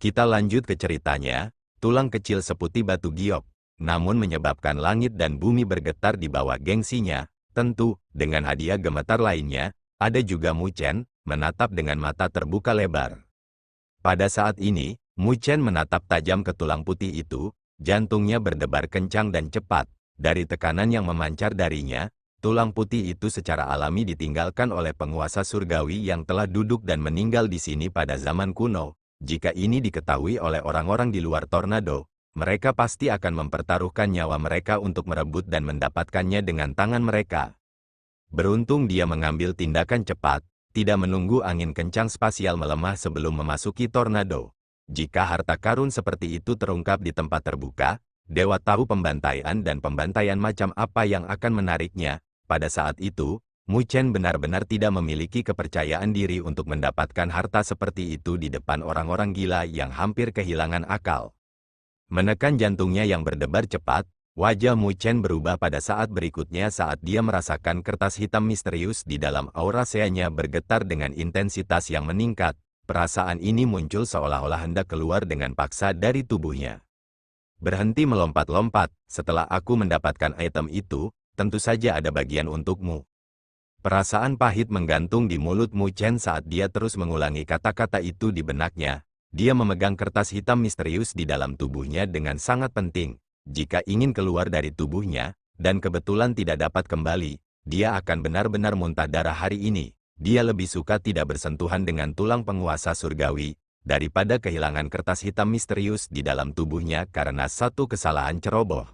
Kita lanjut ke ceritanya. Tulang kecil seputih batu giok, namun menyebabkan langit dan bumi bergetar di bawah gengsinya. Tentu, dengan hadiah gemetar lainnya, ada juga Mu Chen, menatap dengan mata terbuka lebar. Pada saat ini, Mu Chen menatap tajam ke tulang putih itu, jantungnya berdebar kencang dan cepat. Dari tekanan yang memancar darinya, tulang putih itu secara alami ditinggalkan oleh penguasa surgawi yang telah duduk dan meninggal di sini pada zaman kuno. Jika ini diketahui oleh orang-orang di luar tornado, mereka pasti akan mempertaruhkan nyawa mereka untuk merebut dan mendapatkannya dengan tangan mereka. Beruntung dia mengambil tindakan cepat, tidak menunggu angin kencang spasial melemah sebelum memasuki tornado. Jika harta karun seperti itu terungkap di tempat terbuka, Dewa tahu pembantaian dan pembantaian macam apa yang akan menariknya. Pada saat itu, Mu Chen benar-benar tidak memiliki kepercayaan diri untuk mendapatkan harta seperti itu di depan orang-orang gila yang hampir kehilangan akal. Menekan jantungnya yang berdebar cepat, wajah Mu Chen berubah pada saat berikutnya saat dia merasakan kertas hitam misterius di dalam auraceanya bergetar dengan intensitas yang meningkat. Perasaan ini muncul seolah-olah hendak keluar dengan paksa dari tubuhnya. Berhenti melompat-lompat, setelah aku mendapatkan item itu, tentu saja ada bagian untukmu. Perasaan pahit menggantung di mulut Mu Chen saat dia terus mengulangi kata-kata itu di benaknya. Dia memegang kertas hitam misterius di dalam tubuhnya dengan sangat penting. Jika ingin keluar dari tubuhnya, dan kebetulan tidak dapat kembali, dia akan benar-benar muntah darah hari ini. Dia lebih suka tidak bersentuhan dengan tulang penguasa surgawi, daripada kehilangan kertas hitam misterius di dalam tubuhnya karena satu kesalahan ceroboh.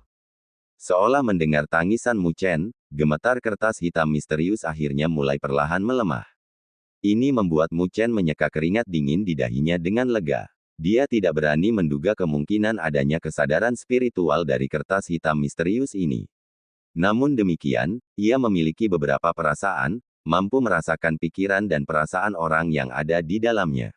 Seolah mendengar tangisan Mu Chen, gemetar kertas hitam misterius akhirnya mulai perlahan melemah. Ini membuat Mu Chen menyeka keringat dingin di dahinya dengan lega. Dia tidak berani menduga kemungkinan adanya kesadaran spiritual dari kertas hitam misterius ini. Namun demikian, ia memiliki beberapa perasaan, mampu merasakan pikiran dan perasaan orang yang ada di dalamnya.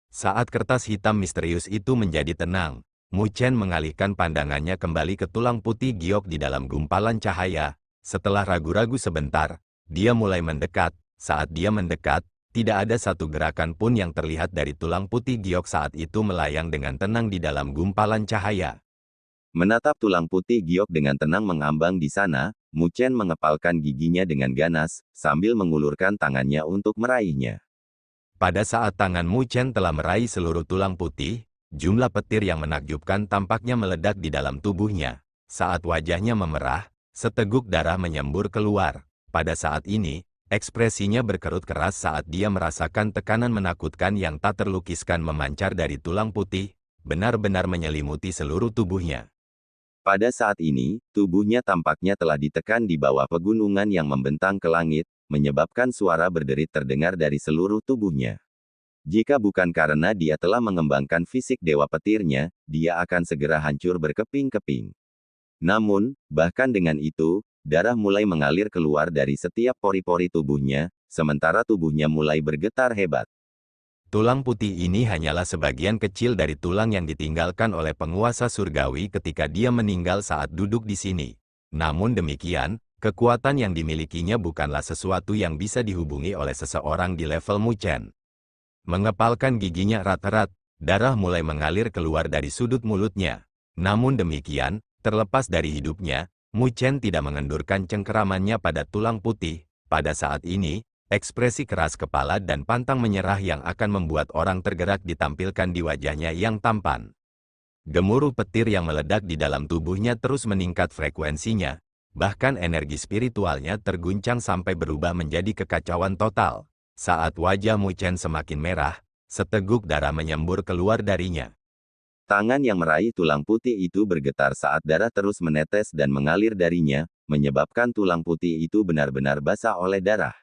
Saat kertas hitam misterius itu menjadi tenang, Mu Chen mengalihkan pandangannya kembali ke tulang putih giok di dalam gumpalan cahaya. Setelah ragu-ragu sebentar, dia mulai mendekat. Saat dia mendekat, tidak ada satu gerakan pun yang terlihat dari tulang putih giok saat itu melayang dengan tenang di dalam gumpalan cahaya. Menatap tulang putih giok dengan tenang mengambang di sana, Mu Chen mengepalkan giginya dengan ganas, sambil mengulurkan tangannya untuk meraihnya. Pada saat tangan Mu Chen telah meraih seluruh tulang putih, jumlah petir yang menakjubkan tampaknya meledak di dalam tubuhnya. Saat wajahnya memerah, seteguk darah menyembur keluar. Pada saat ini, ekspresinya berkerut keras saat dia merasakan tekanan menakutkan yang tak terlukiskan memancar dari tulang putih, benar-benar menyelimuti seluruh tubuhnya. Pada saat ini, tubuhnya tampaknya telah ditekan di bawah pegunungan yang membentang ke langit, menyebabkan suara berderit terdengar dari seluruh tubuhnya. Jika bukan karena dia telah mengembangkan fisik dewa petirnya, dia akan segera hancur berkeping-keping. Namun, bahkan dengan itu, darah mulai mengalir keluar dari setiap pori-pori tubuhnya, sementara tubuhnya mulai bergetar hebat. Tulang putih ini hanyalah sebagian kecil dari tulang yang ditinggalkan oleh penguasa surgawi ketika dia meninggal saat duduk di sini. Namun demikian, kekuatan yang dimilikinya bukanlah sesuatu yang bisa dihubungi oleh seseorang di level Mu Chen. Mengepalkan giginya erat-erat, darah mulai mengalir keluar dari sudut mulutnya. Namun demikian, terlepas dari hidupnya, Mu Chen tidak mengendurkan cengkeramannya pada tulang putih. Pada saat ini, ekspresi keras kepala dan pantang menyerah yang akan membuat orang tergerak ditampilkan di wajahnya yang tampan. Gemuruh petir yang meledak di dalam tubuhnya terus meningkat frekuensinya. Bahkan energi spiritualnya terguncang sampai berubah menjadi kekacauan total. Saat wajah Mu Chen semakin merah, seteguk darah menyembur keluar darinya. Tangan yang meraih tulang putih itu bergetar saat darah terus menetes dan mengalir darinya, menyebabkan tulang putih itu benar-benar basah oleh darah.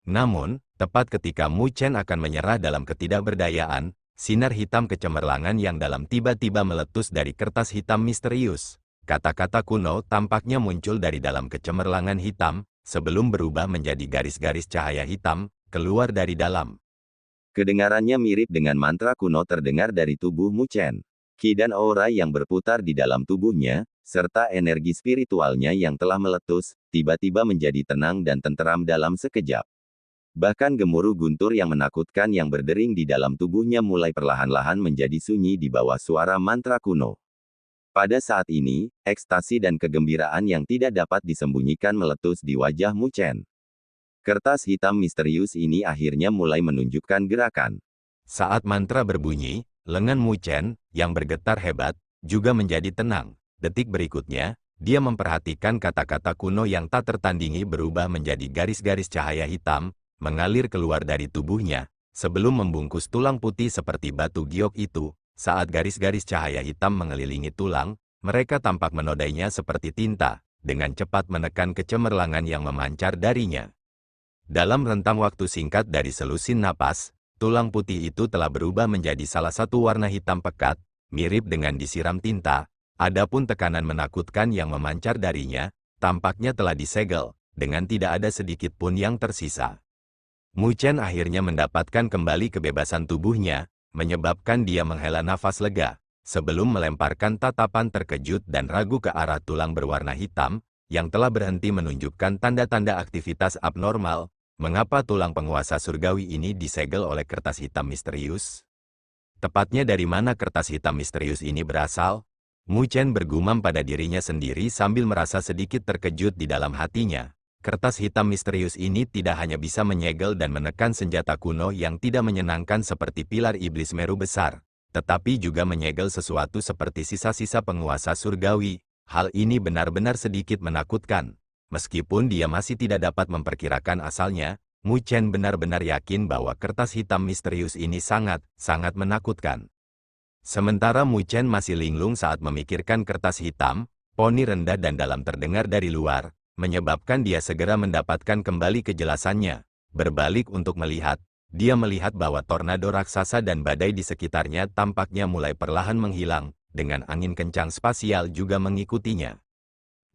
Namun, tepat ketika Mu Chen akan menyerah dalam ketidakberdayaan, sinar hitam kecemerlangan yang dalam tiba-tiba meletus dari kertas hitam misterius. Kata-kata kuno tampaknya muncul dari dalam kecemerlangan hitam, sebelum berubah menjadi garis-garis cahaya hitam, keluar dari dalam. Kedengarannya mirip dengan mantra kuno terdengar dari tubuh Mu Chen. Qi dan aura yang berputar di dalam tubuhnya, serta energi spiritualnya yang telah meletus, tiba-tiba menjadi tenang dan tenteram dalam sekejap. Bahkan gemuruh guntur yang menakutkan yang berdering di dalam tubuhnya mulai perlahan-lahan menjadi sunyi di bawah suara mantra kuno. Pada saat ini, ekstasi dan kegembiraan yang tidak dapat disembunyikan meletus di wajah Mu Chen. Kertas hitam misterius ini akhirnya mulai menunjukkan gerakan. Saat mantra berbunyi, lengan Mu Chen, yang bergetar hebat, juga menjadi tenang. Detik berikutnya, dia memperhatikan kata-kata kuno yang tak tertandingi berubah menjadi garis-garis cahaya hitam, mengalir keluar dari tubuhnya, sebelum membungkus tulang putih seperti batu giok itu. Saat garis-garis cahaya hitam mengelilingi tulang, mereka tampak menodainya seperti tinta, dengan cepat menekan kecemerlangan yang memancar darinya. Dalam rentang waktu singkat dari selusin napas, tulang putih itu telah berubah menjadi salah satu warna hitam pekat, mirip dengan disiram tinta. Adapun tekanan menakutkan yang memancar darinya, tampaknya telah disegel, dengan tidak ada sedikit pun yang tersisa. Mu Chen akhirnya mendapatkan kembali kebebasan tubuhnya, menyebabkan dia menghela nafas lega, sebelum melemparkan tatapan terkejut dan ragu ke arah tulang berwarna hitam, yang telah berhenti menunjukkan tanda-tanda aktivitas abnormal. Mengapa tulang penguasa surgawi ini disegel oleh kertas hitam misterius? Tepatnya dari mana kertas hitam misterius ini berasal? Mu Chen bergumam pada dirinya sendiri sambil merasa sedikit terkejut di dalam hatinya. Kertas hitam misterius ini tidak hanya bisa menyegel dan menekan senjata kuno yang tidak menyenangkan seperti pilar iblis Meru besar, tetapi juga menyegel sesuatu seperti sisa-sisa penguasa surgawi. Hal ini benar-benar sedikit menakutkan. Meskipun dia masih tidak dapat memperkirakan asalnya, Mu Chen benar-benar yakin bahwa kertas hitam misterius ini sangat menakutkan. Sementara Mu Chen masih linglung saat memikirkan kertas hitam, poni rendah dan dalam terdengar dari luar, menyebabkan dia segera mendapatkan kembali kejelasannya. Berbalik untuk melihat, dia melihat bahwa tornado raksasa dan badai di sekitarnya tampaknya mulai perlahan menghilang, dengan angin kencang spasial juga mengikutinya.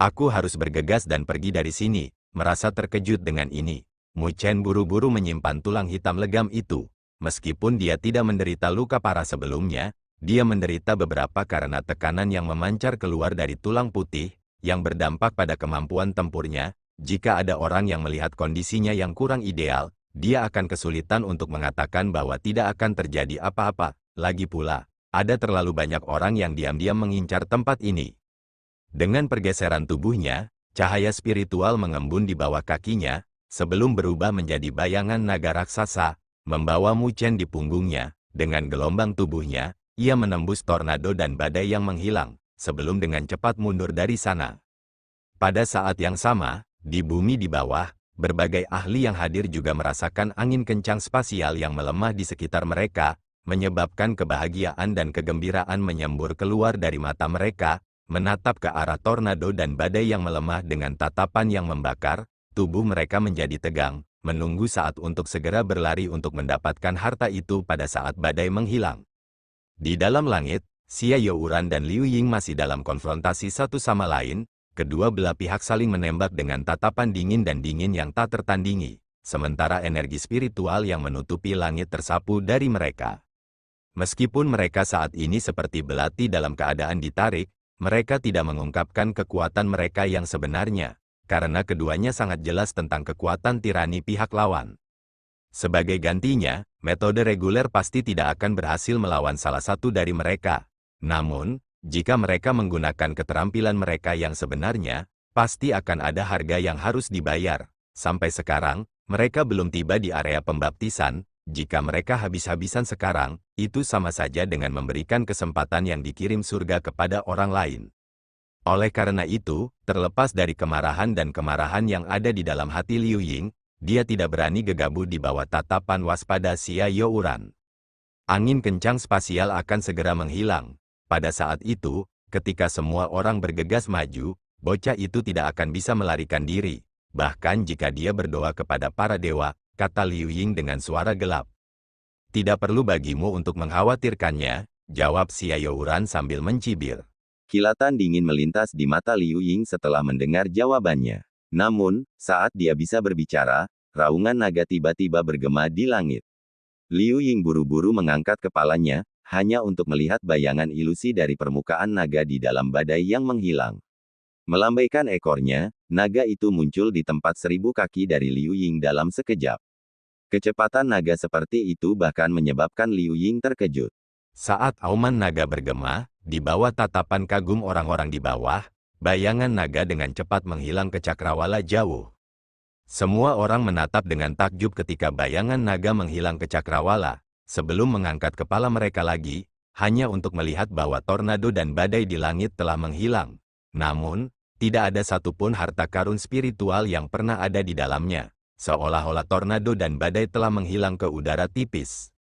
Aku harus bergegas dan pergi dari sini. Merasa terkejut dengan ini, Mu Chen buru-buru menyimpan tulang hitam legam itu. Meskipun dia tidak menderita luka parah sebelumnya, dia menderita beberapa karena tekanan yang memancar keluar dari tulang putih, yang berdampak pada kemampuan tempurnya. Jika ada orang yang melihat kondisinya yang kurang ideal, dia akan kesulitan untuk mengatakan bahwa tidak akan terjadi apa-apa. Lagi pula, ada terlalu banyak orang yang diam-diam mengincar tempat ini. Dengan pergeseran tubuhnya, cahaya spiritual mengembun di bawah kakinya, sebelum berubah menjadi bayangan naga raksasa, membawa Mu Chen di punggungnya. Dengan gelombang tubuhnya, ia menembus tornado dan badai yang menghilang, sebelum dengan cepat mundur dari sana. Pada saat yang sama, di bumi di bawah, berbagai ahli yang hadir juga merasakan angin kencang spasial yang melemah di sekitar mereka, menyebabkan kebahagiaan dan kegembiraan menyembur keluar dari mata mereka. Menatap ke arah tornado dan badai yang melemah dengan tatapan yang membakar, tubuh mereka menjadi tegang, menunggu saat untuk segera berlari untuk mendapatkan harta itu pada saat badai menghilang. Di dalam langit, Xia Youran dan Liu Ying masih dalam konfrontasi satu sama lain, kedua belah pihak saling menembak dengan tatapan dingin dan dingin yang tak tertandingi, sementara energi spiritual yang menutupi langit tersapu dari mereka. Meskipun mereka saat ini seperti belati dalam keadaan ditarik, mereka tidak mengungkapkan kekuatan mereka yang sebenarnya, karena keduanya sangat jelas tentang kekuatan tirani pihak lawan. Sebagai gantinya, metode reguler pasti tidak akan berhasil melawan salah satu dari mereka. Namun, jika mereka menggunakan keterampilan mereka yang sebenarnya, pasti akan ada harga yang harus dibayar. Sampai sekarang, mereka belum tiba di area pembaptisan. Jika mereka habis-habisan sekarang, itu sama saja dengan memberikan kesempatan yang dikirim surga kepada orang lain. Oleh karena itu, terlepas dari kemarahan dan kemarahan yang ada di dalam hati Liu Ying, dia tidak berani gegabah di bawah tatapan waspada Xia Youran. Angin kencang spasial akan segera menghilang. Pada saat itu, ketika semua orang bergegas maju, bocah itu tidak akan bisa melarikan diri. Bahkan jika dia berdoa kepada para dewa, kata Liu Ying dengan suara gelap. Tidak perlu bagimu untuk mengkhawatirkannya, jawab Xia Youran sambil mencibir. Kilatan dingin melintas di mata Liu Ying setelah mendengar jawabannya. Namun, saat dia bisa berbicara, raungan naga tiba-tiba bergema di langit. Liu Ying buru-buru mengangkat kepalanya, hanya untuk melihat bayangan ilusi dari permukaan naga di dalam badai yang menghilang. Melambaikan ekornya, naga itu muncul di tempat 1000 kaki dari Liu Ying dalam sekejap. Kecepatan naga seperti itu bahkan menyebabkan Liu Ying terkejut. Saat auman naga bergema, di bawah tatapan kagum orang-orang di bawah, bayangan naga dengan cepat menghilang ke cakrawala jauh. Semua orang menatap dengan takjub ketika bayangan naga menghilang ke cakrawala, sebelum mengangkat kepala mereka lagi, hanya untuk melihat bahwa tornado dan badai di langit telah menghilang. Namun, tidak ada satupun harta karun spiritual yang pernah ada di dalamnya, seolah-olah tornado dan badai telah menghilang ke udara tipis.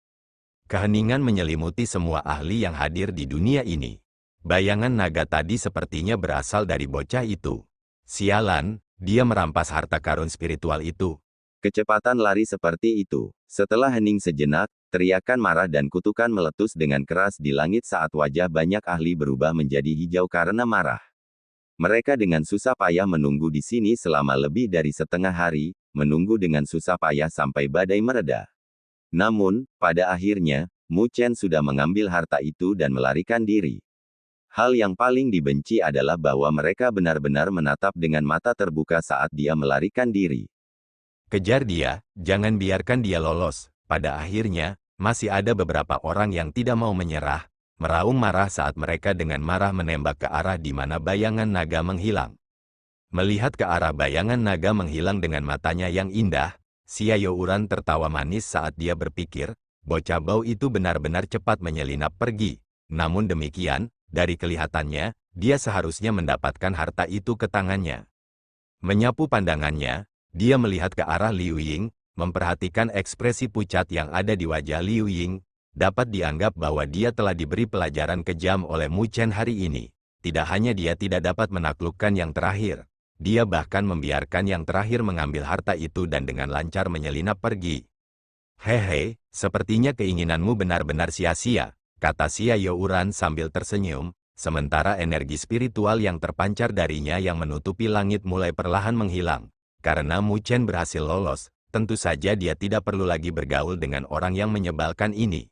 Keheningan menyelimuti semua ahli yang hadir di dunia ini. Bayangan naga tadi sepertinya berasal dari bocah itu. Sialan, dia merampas harta karun spiritual itu. Kecepatan lari seperti itu. Setelah hening sejenak, teriakan marah dan kutukan meletus dengan keras di langit saat wajah banyak ahli berubah menjadi hijau karena marah. Mereka dengan susah payah menunggu di sini selama lebih dari setengah hari, menunggu dengan susah payah sampai badai mereda. Namun, pada akhirnya, Mu Chen sudah mengambil harta itu dan melarikan diri. Hal yang paling dibenci adalah bahwa mereka benar-benar menatap dengan mata terbuka saat dia melarikan diri. Kejar dia, jangan biarkan dia lolos. Pada akhirnya, masih ada beberapa orang yang tidak mau menyerah, meraung marah saat mereka dengan marah menembak ke arah di mana bayangan naga menghilang. Melihat ke arah bayangan naga menghilang dengan matanya yang indah, Xia Youran tertawa manis saat dia berpikir, bocah bau itu benar-benar cepat menyelinap pergi. Namun demikian, dari kelihatannya, dia seharusnya mendapatkan harta itu ke tangannya. Menyapu pandangannya, dia melihat ke arah Liu Ying, memperhatikan ekspresi pucat yang ada di wajah Liu Ying. Dapat dianggap bahwa dia telah diberi pelajaran kejam oleh Mu Chen hari ini. Tidak hanya dia tidak dapat menaklukkan yang terakhir, dia bahkan membiarkan yang terakhir mengambil harta itu dan dengan lancar menyelinap pergi. Hehe, sepertinya keinginanmu benar-benar sia-sia, kata Xia Youran sambil tersenyum, sementara energi spiritual yang terpancar darinya yang menutupi langit mulai perlahan menghilang. Karena Mu Chen berhasil lolos, tentu saja dia tidak perlu lagi bergaul dengan orang yang menyebalkan ini.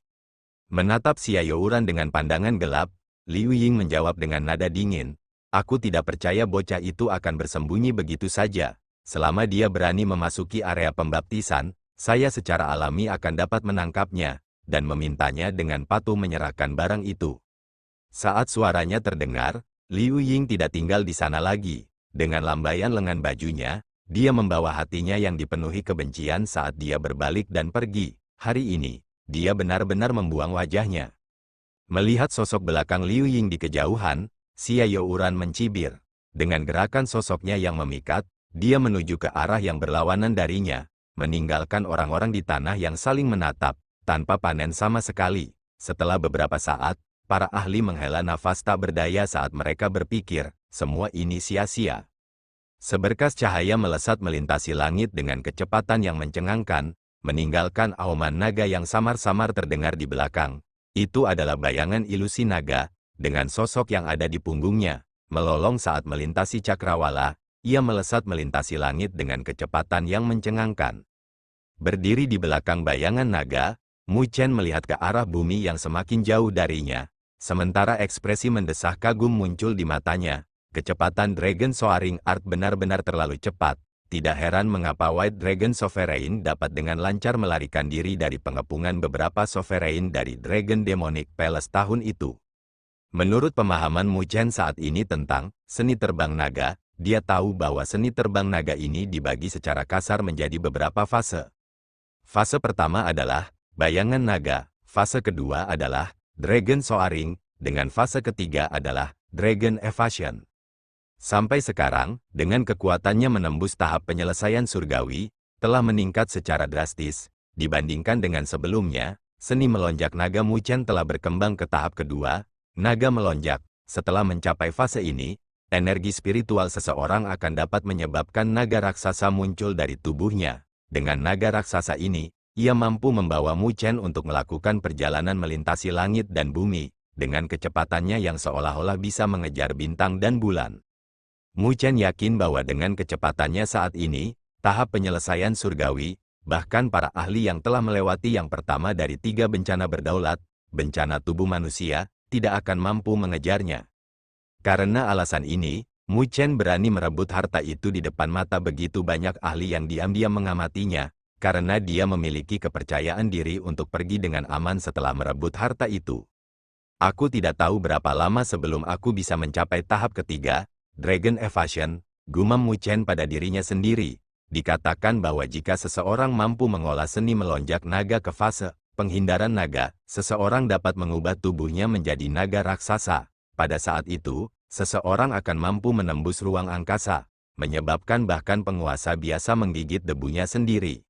Menatap Xia Youran dengan pandangan gelap, Liu Ying menjawab dengan nada dingin, aku tidak percaya bocah itu akan bersembunyi begitu saja. Selama dia berani memasuki area pembaptisan, saya secara alami akan dapat menangkapnya, dan memintanya dengan patuh menyerahkan barang itu. Saat suaranya terdengar, Liu Ying tidak tinggal di sana lagi. Dengan lambaian lengan bajunya, dia membawa hatinya yang dipenuhi kebencian saat dia berbalik dan pergi. Hari ini, dia benar-benar membuang wajahnya. Melihat sosok belakang Liu Ying di kejauhan, Xia Youran mencibir. Dengan gerakan sosoknya yang memikat, dia menuju ke arah yang berlawanan darinya, meninggalkan orang-orang di tanah yang saling menatap, tanpa panen sama sekali. Setelah beberapa saat, para ahli menghela nafas tak berdaya saat mereka berpikir, semua ini sia-sia. Seberkas cahaya melesat melintasi langit dengan kecepatan yang mencengangkan, meninggalkan auman naga yang samar-samar terdengar di belakang. Itu adalah bayangan ilusi naga, dengan sosok yang ada di punggungnya, melolong saat melintasi cakrawala, ia melesat melintasi langit dengan kecepatan yang mencengangkan. Berdiri di belakang bayangan naga, Mu Chen melihat ke arah bumi yang semakin jauh darinya, sementara ekspresi mendesah kagum muncul di matanya. Kecepatan Dragon Soaring Art benar-benar terlalu cepat, tidak heran mengapa White Dragon Sovereign dapat dengan lancar melarikan diri dari pengepungan beberapa Sovereign dari Dragon Demonic Palace tahun itu. Menurut pemahaman Mu Chen saat ini tentang seni terbang naga, dia tahu bahwa seni terbang naga ini dibagi secara kasar menjadi beberapa fase. Fase pertama adalah bayangan naga, fase kedua adalah Dragon Soaring, dengan fase ketiga adalah Dragon Evasion. Sampai sekarang, dengan kekuatannya menembus tahap penyelesaian surgawi, telah meningkat secara drastis. Dibandingkan dengan sebelumnya, seni melonjak naga Mu Chen telah berkembang ke tahap kedua, naga melonjak. Setelah mencapai fase ini, energi spiritual seseorang akan dapat menyebabkan naga raksasa muncul dari tubuhnya. Dengan naga raksasa ini, ia mampu membawa Mu Chen untuk melakukan perjalanan melintasi langit dan bumi, dengan kecepatannya yang seolah-olah bisa mengejar bintang dan bulan. Mu Chen yakin bahwa dengan kecepatannya saat ini, tahap penyelesaian surgawi, bahkan para ahli yang telah melewati yang pertama dari 3 bencana berdaulat, bencana tubuh manusia, tidak akan mampu mengejarnya. Karena alasan ini, Mu Chen berani merebut harta itu di depan mata begitu banyak ahli yang diam-diam mengamatinya, karena dia memiliki kepercayaan diri untuk pergi dengan aman setelah merebut harta itu. Aku tidak tahu berapa lama sebelum aku bisa mencapai tahap ketiga, Dragon Evasion, gumam Mu Chen pada dirinya sendiri. Dikatakan bahwa jika seseorang mampu mengolah seni melonjak naga ke fase penghindaran naga, seseorang dapat mengubah tubuhnya menjadi naga raksasa. Pada saat itu, seseorang akan mampu menembus ruang angkasa, menyebabkan bahkan penguasa biasa menggigit debunya sendiri.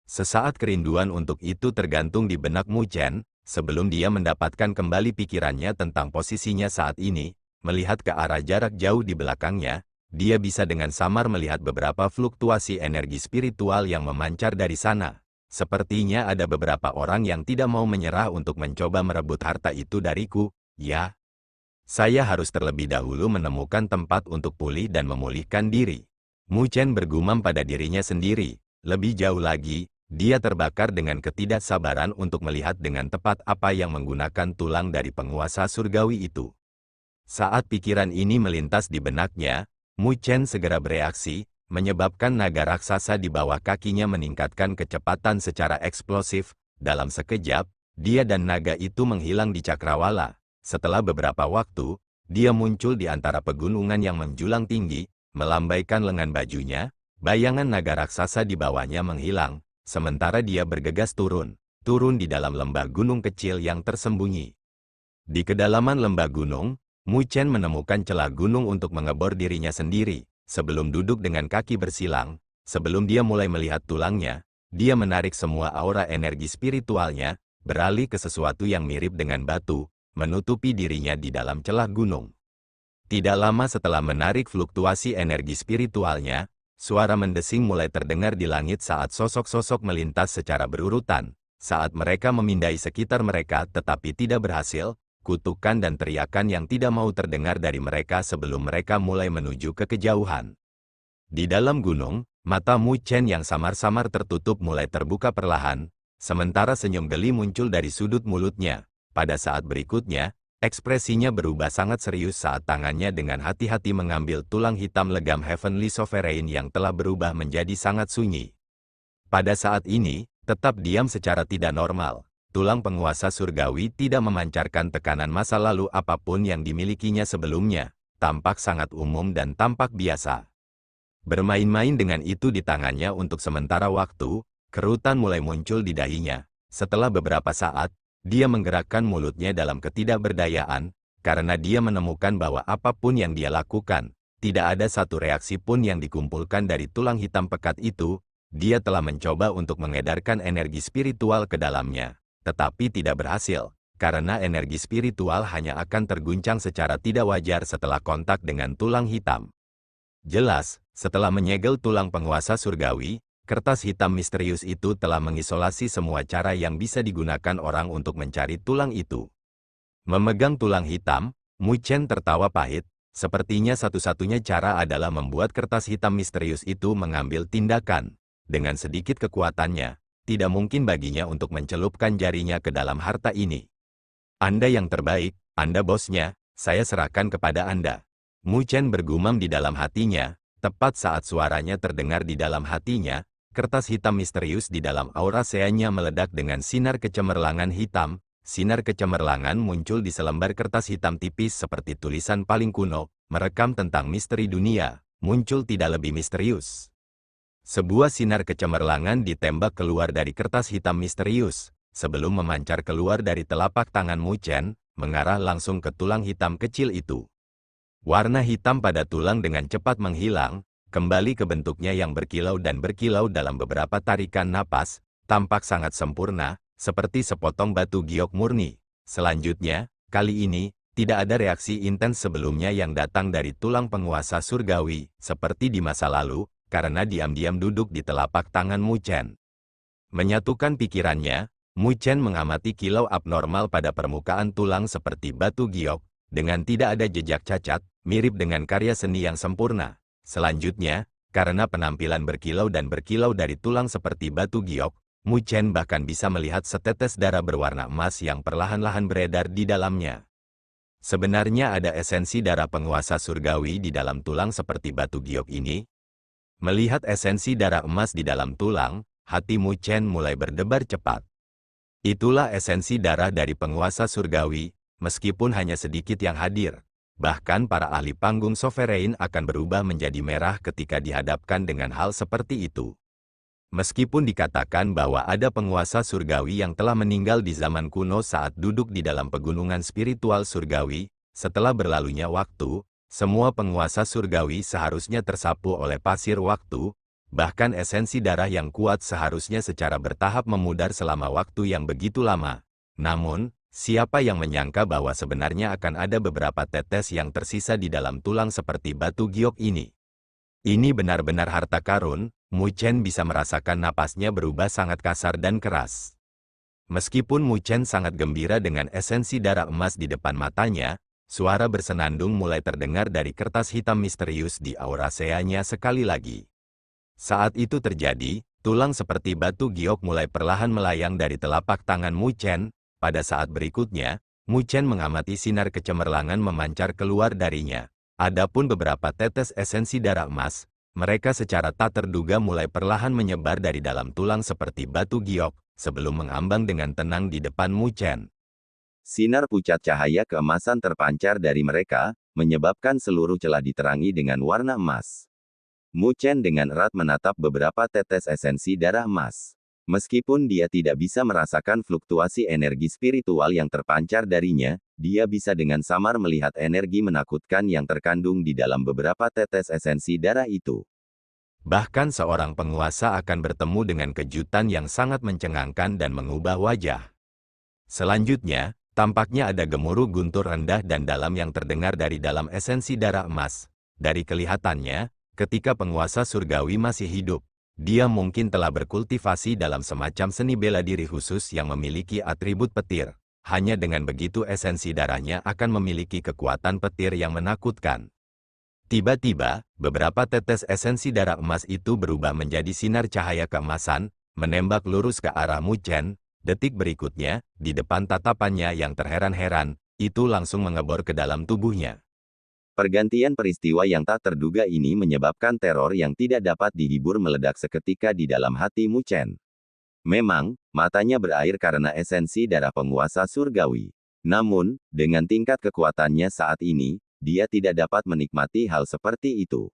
Sesaat kerinduan untuk itu tergantung di benak Mu Chen, sebelum dia mendapatkan kembali pikirannya tentang posisinya saat ini, melihat ke arah jarak jauh di belakangnya. Dia bisa dengan samar melihat beberapa fluktuasi energi spiritual yang memancar dari sana. Sepertinya ada beberapa orang yang tidak mau menyerah untuk mencoba merebut harta itu dariku, ya. Saya harus terlebih dahulu menemukan tempat untuk pulih dan memulihkan diri. Mu Chen bergumam pada dirinya sendiri. Lebih jauh lagi, dia terbakar dengan ketidaksabaran untuk melihat dengan tepat apa yang menggunakan tulang dari penguasa surgawi itu. Saat pikiran ini melintas di benaknya, Mu Chen segera bereaksi, menyebabkan naga raksasa di bawah kakinya meningkatkan kecepatan secara eksplosif. Dalam sekejap, dia dan naga itu menghilang di cakrawala. Setelah beberapa waktu, dia muncul di antara pegunungan yang menjulang tinggi, melambaikan lengan bajunya, bayangan naga raksasa di bawahnya menghilang, sementara dia bergegas turun di dalam lembah gunung kecil yang tersembunyi. Di kedalaman lembah gunung, Mu Chen menemukan celah gunung untuk mengebor dirinya sendiri. Sebelum duduk dengan kaki bersilang, sebelum dia mulai melihat tulangnya, dia menarik semua aura energi spiritualnya, beralih ke sesuatu yang mirip dengan batu, menutupi dirinya di dalam celah gunung. Tidak lama setelah menarik fluktuasi energi spiritualnya, suara mendesing mulai terdengar di langit saat sosok-sosok melintas secara berurutan. Saat mereka memindai sekitar mereka tetapi tidak berhasil, kutukan dan teriakan yang tidak mau terdengar dari mereka sebelum mereka mulai menuju ke kejauhan. Di dalam gunung, mata Mu Chen yang samar-samar tertutup mulai terbuka perlahan, sementara senyum geli muncul dari sudut mulutnya. Pada saat berikutnya, ekspresinya berubah sangat serius saat tangannya dengan hati-hati mengambil tulang hitam legam Heavenly Sovereign yang telah berubah menjadi sangat sunyi. Pada saat ini, tetap diam secara tidak normal. Tulang penguasa surgawi tidak memancarkan tekanan masa lalu apapun yang dimilikinya sebelumnya, tampak sangat umum dan tampak biasa. Bermain-main dengan itu di tangannya untuk sementara waktu, kerutan mulai muncul di dahinya. Setelah beberapa saat, dia menggerakkan mulutnya dalam ketidakberdayaan, karena dia menemukan bahwa apapun yang dia lakukan, tidak ada satu reaksi pun yang dikumpulkan dari tulang hitam pekat itu. Dia telah mencoba untuk mengedarkan energi spiritual ke dalamnya, tetapi tidak berhasil, karena energi spiritual hanya akan terguncang secara tidak wajar setelah kontak dengan tulang hitam. Jelas, setelah menyegel tulang penguasa surgawi, kertas hitam misterius itu telah mengisolasi semua cara yang bisa digunakan orang untuk mencari tulang itu. Memegang tulang hitam, Mu Chen tertawa pahit, sepertinya satu-satunya cara adalah membuat kertas hitam misterius itu mengambil tindakan. Dengan sedikit kekuatannya, tidak mungkin baginya untuk mencelupkan jarinya ke dalam harta ini. Anda yang terbaik, Anda bosnya, saya serahkan kepada Anda. Mu Chen bergumam di dalam hatinya, tepat saat suaranya terdengar di dalam hatinya, kertas hitam misterius di dalam aura seanya meledak dengan sinar kecemerlangan hitam. Sinar kecemerlangan muncul di selembar kertas hitam tipis seperti tulisan paling kuno, merekam tentang misteri dunia, muncul tidak lebih misterius. Sebuah sinar kecemerlangan ditembak keluar dari kertas hitam misterius, sebelum memancar keluar dari telapak tangan Mu Chen, mengarah langsung ke tulang hitam kecil itu. Warna hitam pada tulang dengan cepat menghilang, kembali ke bentuknya yang berkilau dan berkilau dalam beberapa tarikan napas, tampak sangat sempurna, seperti sepotong batu giok murni. Selanjutnya, kali ini, tidak ada reaksi intens sebelumnya yang datang dari tulang penguasa surgawi, seperti di masa lalu, karena diam-diam duduk di telapak tangan Mu Chen. Menyatukan pikirannya, Mu Chen mengamati kilau abnormal pada permukaan tulang seperti batu giok, dengan tidak ada jejak cacat, mirip dengan karya seni yang sempurna. Selanjutnya, karena penampilan berkilau dan berkilau dari tulang seperti batu giok, Mu Chen bahkan bisa melihat setetes darah berwarna emas yang perlahan-lahan beredar di dalamnya. Sebenarnya ada esensi darah penguasa surgawi di dalam tulang seperti batu giok ini. Melihat esensi darah emas di dalam tulang, hati Mu Chen mulai berdebar cepat. Itulah esensi darah dari penguasa surgawi, meskipun hanya sedikit yang hadir. Bahkan para ahli panggung sovereign akan berubah menjadi merah ketika dihadapkan dengan hal seperti itu. Meskipun dikatakan bahwa ada penguasa surgawi yang telah meninggal di zaman kuno saat duduk di dalam pegunungan spiritual surgawi, setelah berlalunya waktu, semua penguasa surgawi seharusnya tersapu oleh pasir waktu, bahkan esensi darah yang kuat seharusnya secara bertahap memudar selama waktu yang begitu lama. Namun, siapa yang menyangka bahwa sebenarnya akan ada beberapa tetes yang tersisa di dalam tulang seperti batu giok ini? Ini benar-benar harta karun. Mu Chen bisa merasakan napasnya berubah sangat kasar dan keras. Meskipun Mu Chen sangat gembira dengan esensi darah emas di depan matanya, suara bersenandung mulai terdengar dari kertas hitam misterius di auraceanya sekali lagi. Saat itu terjadi, tulang seperti batu giok mulai perlahan melayang dari telapak tangan Mu Chen. Pada saat berikutnya, Mu Chen mengamati sinar kecemerlangan memancar keluar darinya. Adapun beberapa tetes esensi darah emas, mereka secara tak terduga mulai perlahan menyebar dari dalam tulang seperti batu giok, sebelum mengambang dengan tenang di depan Mu Chen. Sinar pucat cahaya keemasan terpancar dari mereka, menyebabkan seluruh celah diterangi dengan warna emas. Mu Chen dengan erat menatap beberapa tetes esensi darah emas. Meskipun dia tidak bisa merasakan fluktuasi energi spiritual yang terpancar darinya, dia bisa dengan samar melihat energi menakutkan yang terkandung di dalam beberapa tetes esensi darah itu. Bahkan seorang penguasa akan bertemu dengan kejutan yang sangat mencengangkan dan mengubah wajah. Selanjutnya, tampaknya ada gemuruh guntur rendah dan dalam yang terdengar dari dalam esensi darah emas. Dari kelihatannya, ketika penguasa surgawi masih hidup, dia mungkin telah berkultivasi dalam semacam seni bela diri khusus yang memiliki atribut petir. Hanya dengan begitu esensi darahnya akan memiliki kekuatan petir yang menakutkan. Tiba-tiba, beberapa tetes esensi darah emas itu berubah menjadi sinar cahaya keemasan, menembak lurus ke arah Mu Chen. Detik berikutnya, di depan tatapannya yang terheran-heran, itu langsung mengebor ke dalam tubuhnya. Pergantian peristiwa yang tak terduga ini menyebabkan teror yang tidak dapat dihibur meledak seketika di dalam hati Mu Chen. Memang, matanya berair karena esensi darah penguasa surgawi. Namun, dengan tingkat kekuatannya saat ini, dia tidak dapat menikmati hal seperti itu.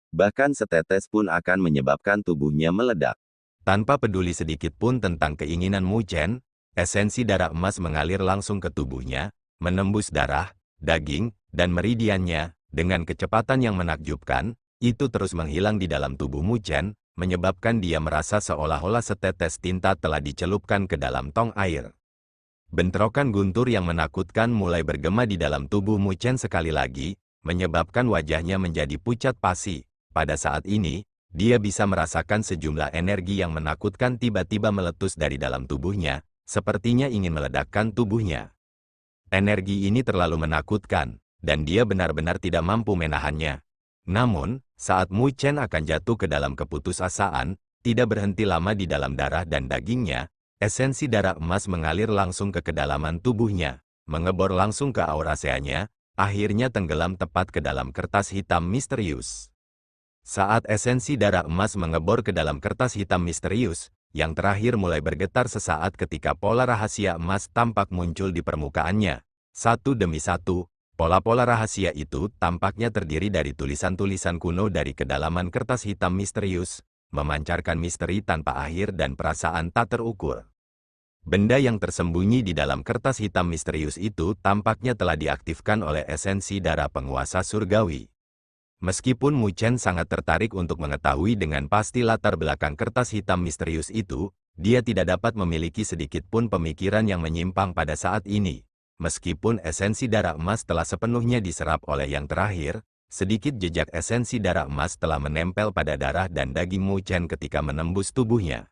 Bahkan setetes pun akan menyebabkan tubuhnya meledak. Tanpa peduli sedikit pun tentang keinginan Mu Chen, esensi darah emas mengalir langsung ke tubuhnya, menembus darah, daging, dan meridiannya. Dengan kecepatan yang menakjubkan, itu terus menghilang di dalam tubuh Mu Chen, menyebabkan dia merasa seolah-olah setetes tinta telah dicelupkan ke dalam tong air. Bentrokan guntur yang menakutkan mulai bergema di dalam tubuh Mu Chen sekali lagi, menyebabkan wajahnya menjadi pucat pasi. Pada saat ini, dia bisa merasakan sejumlah energi yang menakutkan tiba-tiba meletus dari dalam tubuhnya, sepertinya ingin meledakkan tubuhnya. Energi ini terlalu menakutkan, dan dia benar-benar tidak mampu menahannya. Namun, saat Mu Chen akan jatuh ke dalam keputusasaan, tidak berhenti lama di dalam darah dan dagingnya, esensi darah emas mengalir langsung ke kedalaman tubuhnya, mengebor langsung ke auraceanya, akhirnya tenggelam tepat ke dalam kertas hitam misterius. Saat esensi darah emas mengebor ke dalam kertas hitam misterius, yang terakhir mulai bergetar sesaat ketika pola rahasia emas tampak muncul di permukaannya. Satu demi satu, pola-pola rahasia itu tampaknya terdiri dari tulisan-tulisan kuno dari kedalaman kertas hitam misterius, memancarkan misteri tanpa akhir dan perasaan tak terukur. Benda yang tersembunyi di dalam kertas hitam misterius itu tampaknya telah diaktifkan oleh esensi darah penguasa surgawi. Meskipun Mu Chen sangat tertarik untuk mengetahui dengan pasti latar belakang kertas hitam misterius itu, dia tidak dapat memiliki sedikit pun pemikiran yang menyimpang pada saat ini. Meskipun esensi darah emas telah sepenuhnya diserap oleh yang terakhir, sedikit jejak esensi darah emas telah menempel pada darah dan daging Mu Chen ketika menembus tubuhnya.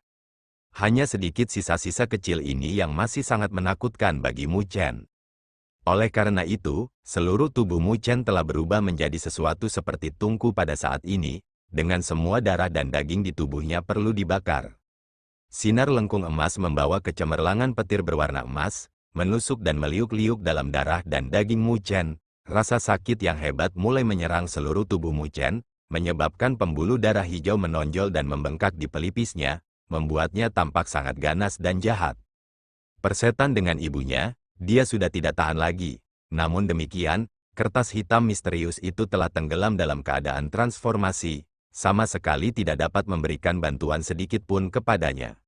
Hanya sedikit sisa-sisa kecil ini yang masih sangat menakutkan bagi Mu Chen. Oleh karena itu, seluruh tubuh Mu Chen telah berubah menjadi sesuatu seperti tungku pada saat ini, dengan semua darah dan daging di tubuhnya perlu dibakar. Sinar lengkung emas membawa kecemerlangan petir berwarna emas, menusuk dan meliuk-liuk dalam darah dan daging Mu Chen. Rasa sakit yang hebat mulai menyerang seluruh tubuh Mu Chen, menyebabkan pembuluh darah hijau menonjol dan membengkak di pelipisnya. membuatnya tampak sangat ganas dan jahat. Persetan dengan ibunya, dia sudah tidak tahan lagi. Namun demikian, kertas hitam misterius itu telah tenggelam dalam keadaan transformasi, sama sekali tidak dapat memberikan bantuan sedikit pun kepadanya.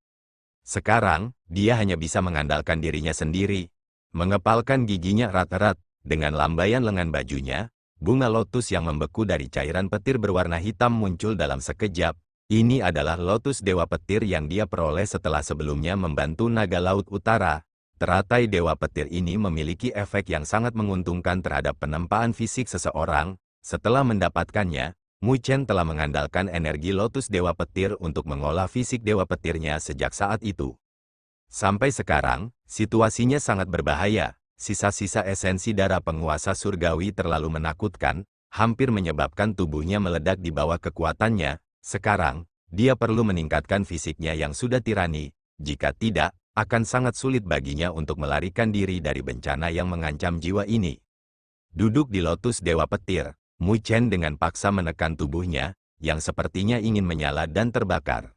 Sekarang, dia hanya bisa mengandalkan dirinya sendiri. Mengepalkan giginya erat-erat, dengan lambaian lengan bajunya, bunga lotus yang membeku dari cairan petir berwarna hitam muncul dalam sekejap. Ini adalah lotus dewa petir yang dia peroleh setelah sebelumnya membantu naga laut utara. Teratai dewa petir ini memiliki efek yang sangat menguntungkan terhadap penempaan fisik seseorang. Setelah mendapatkannya, Mu Chen telah mengandalkan energi lotus dewa petir untuk mengolah fisik dewa petirnya sejak saat itu. Sampai sekarang, situasinya sangat berbahaya. Sisa-sisa esensi darah penguasa surgawi terlalu menakutkan, hampir menyebabkan tubuhnya meledak di bawah kekuatannya. Sekarang, dia perlu meningkatkan fisiknya yang sudah tirani. Jika tidak, akan sangat sulit baginya untuk melarikan diri dari bencana yang mengancam jiwa ini. Duduk di lotus dewa petir, Mu Chen dengan paksa menekan tubuhnya, yang sepertinya ingin menyala dan terbakar.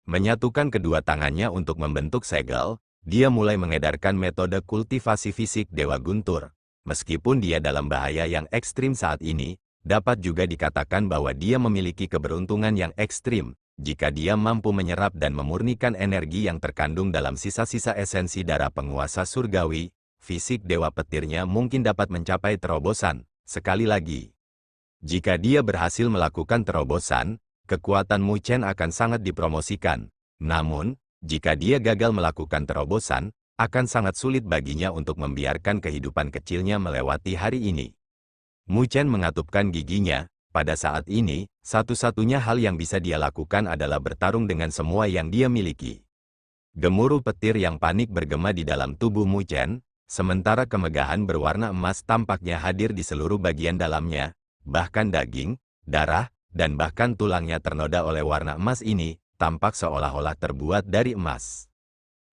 Menyatukan kedua tangannya untuk membentuk segel, dia mulai mengedarkan metode kultivasi fisik Dewa Guntur. Meskipun dia dalam bahaya yang ekstrim saat ini, dapat juga dikatakan bahwa dia memiliki keberuntungan yang ekstrim, jika dia mampu menyerap dan memurnikan energi yang terkandung dalam sisa-sisa esensi darah penguasa surgawi, fisik dewa petirnya mungkin dapat mencapai terobosan. Sekali lagi, jika dia berhasil melakukan terobosan, kekuatan Mu Chen akan sangat dipromosikan. Namun, jika dia gagal melakukan terobosan, akan sangat sulit baginya untuk membiarkan kehidupan kecilnya melewati hari ini. Mu Chen mengatupkan giginya. Pada saat ini, satu-satunya hal yang bisa dia lakukan adalah bertarung dengan semua yang dia miliki. Gemuruh petir yang panik bergema di dalam tubuh Mu Chen, sementara kemegahan berwarna emas tampaknya hadir di seluruh bagian dalamnya, bahkan daging, darah, dan bahkan tulangnya ternoda oleh warna emas ini, tampak seolah-olah terbuat dari emas.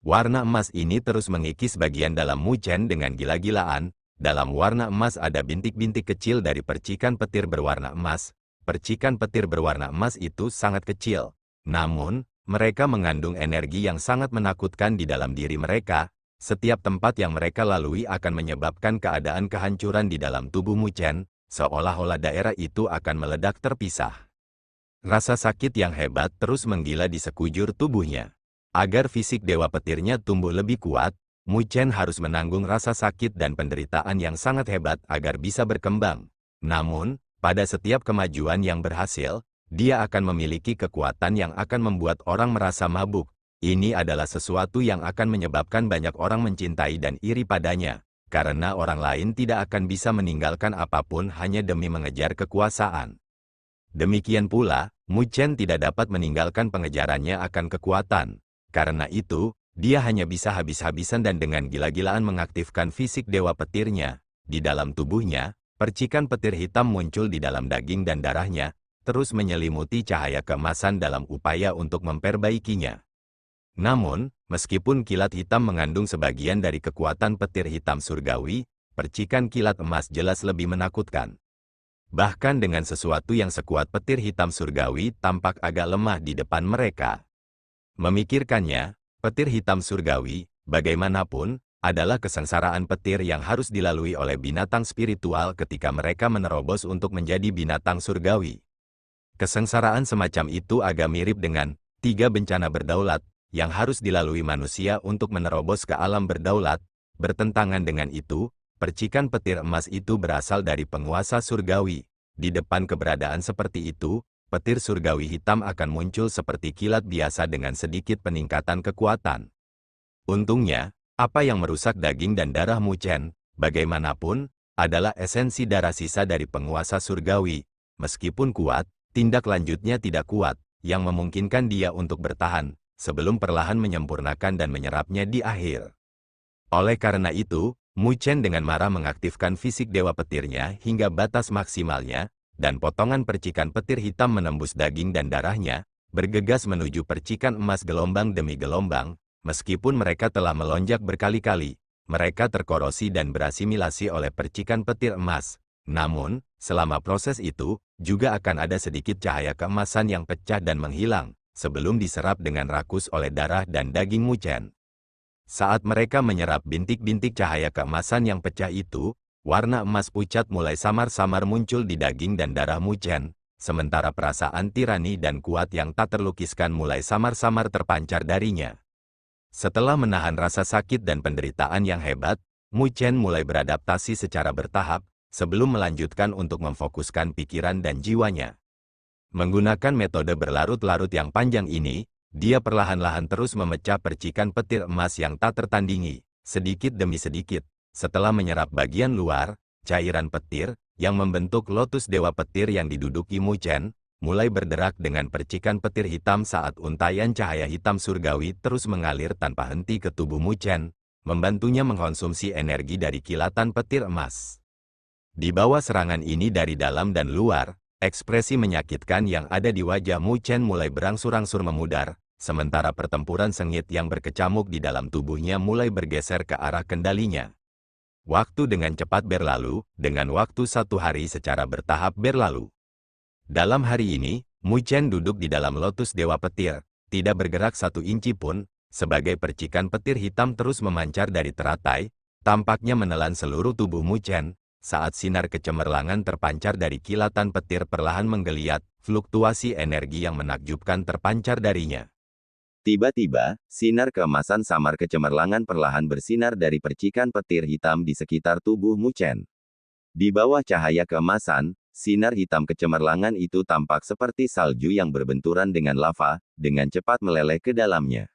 Warna emas ini terus mengikis bagian dalam Mu Chen dengan gila-gilaan. Dalam warna emas ada bintik-bintik kecil dari percikan petir berwarna emas. Percikan petir berwarna emas itu sangat kecil. Namun, mereka mengandung energi yang sangat menakutkan di dalam diri mereka. Setiap tempat yang mereka lalui akan menyebabkan keadaan kehancuran di dalam tubuh Mu Chen, seolah-olah daerah itu akan meledak terpisah. Rasa sakit yang hebat terus menggila di sekujur tubuhnya. Agar fisik dewa petirnya tumbuh lebih kuat, Mu Chen harus menanggung rasa sakit dan penderitaan yang sangat hebat agar bisa berkembang. Namun, pada setiap kemajuan yang berhasil, dia akan memiliki kekuatan yang akan membuat orang merasa mabuk. Ini adalah sesuatu yang akan menyebabkan banyak orang mencintai dan iri padanya, karena orang lain tidak akan bisa meninggalkan apapun hanya demi mengejar kekuasaan. Demikian pula, Mu Chen tidak dapat meninggalkan pengejarannya akan kekuatan. Karena itu, dia hanya bisa habis-habisan dan dengan gila-gilaan mengaktifkan fisik dewa petirnya. Di dalam tubuhnya, percikan petir hitam muncul di dalam daging dan darahnya, terus menyelimuti cahaya keemasan dalam upaya untuk memperbaikinya. Namun, meskipun kilat hitam mengandung sebagian dari kekuatan petir hitam surgawi, percikan kilat emas jelas lebih menakutkan. Bahkan dengan sesuatu yang sekuat petir hitam surgawi tampak agak lemah di depan mereka. Memikirkannya, petir hitam surgawi, bagaimanapun, adalah kesengsaraan petir yang harus dilalui oleh binatang spiritual ketika mereka menerobos untuk menjadi binatang surgawi. Kesengsaraan semacam itu agak mirip dengan 3 bencana berdaulat, yang harus dilalui manusia untuk menerobos ke alam berdaulat. Bertentangan dengan itu, percikan petir emas itu berasal dari penguasa surgawi. Di depan keberadaan seperti itu, petir surgawi hitam akan muncul seperti kilat biasa dengan sedikit peningkatan kekuatan. Untungnya, apa yang merusak daging dan darah Mu Chen, bagaimanapun, adalah esensi darah sisa dari penguasa surgawi. Meskipun kuat, tindak lanjutnya tidak kuat, yang memungkinkan dia untuk bertahan, sebelum perlahan menyempurnakan dan menyerapnya di akhir. Oleh karena itu, Mu Chen dengan marah mengaktifkan fisik dewa petirnya hingga batas maksimalnya, dan potongan percikan petir hitam menembus daging dan darahnya, bergegas menuju percikan emas gelombang demi gelombang. Meskipun mereka telah melonjak berkali-kali, mereka terkorosi dan berasimilasi oleh percikan petir emas. Namun, selama proses itu, juga akan ada sedikit cahaya keemasan yang pecah dan menghilang, sebelum diserap dengan rakus oleh darah dan daging Mu Chen. Saat mereka menyerap bintik-bintik cahaya keemasan yang pecah itu, warna emas pucat mulai samar-samar muncul di daging dan darah Mu Chen, sementara perasaan tirani dan kuat yang tak terlukiskan mulai samar-samar terpancar darinya. Setelah menahan rasa sakit dan penderitaan yang hebat, Mu Chen mulai beradaptasi secara bertahap, sebelum melanjutkan untuk memfokuskan pikiran dan jiwanya. Menggunakan metode berlarut-larut yang panjang ini, dia perlahan-lahan terus memecah percikan petir emas yang tak tertandingi, sedikit demi sedikit. Setelah menyerap bagian luar, cairan petir, yang membentuk lotus dewa petir yang diduduki Mu Chen, mulai berderak dengan percikan petir hitam saat untaian cahaya hitam surgawi terus mengalir tanpa henti ke tubuh Mu Chen, membantunya mengkonsumsi energi dari kilatan petir emas. Di bawah serangan ini dari dalam dan luar, ekspresi menyakitkan yang ada di wajah Mu Chen mulai berangsur-angsur memudar, sementara pertempuran sengit yang berkecamuk di dalam tubuhnya mulai bergeser ke arah kendalinya. Waktu dengan cepat berlalu, dengan waktu 1 hari secara bertahap berlalu. Dalam hari ini, Mu Chen duduk di dalam lotus dewa petir, tidak bergerak 1 inci pun, sebagai percikan petir hitam terus memancar dari teratai, tampaknya menelan seluruh tubuh Mu Chen. Saat sinar kecemerlangan terpancar dari kilatan petir perlahan menggeliat, fluktuasi energi yang menakjubkan terpancar darinya. Tiba-tiba, sinar keemasan samar kecemerlangan perlahan bersinar dari percikan petir hitam di sekitar tubuh Mu Chen. Di bawah cahaya keemasan, sinar hitam kecemerlangan itu tampak seperti salju yang berbenturan dengan lava, dengan cepat meleleh ke dalamnya.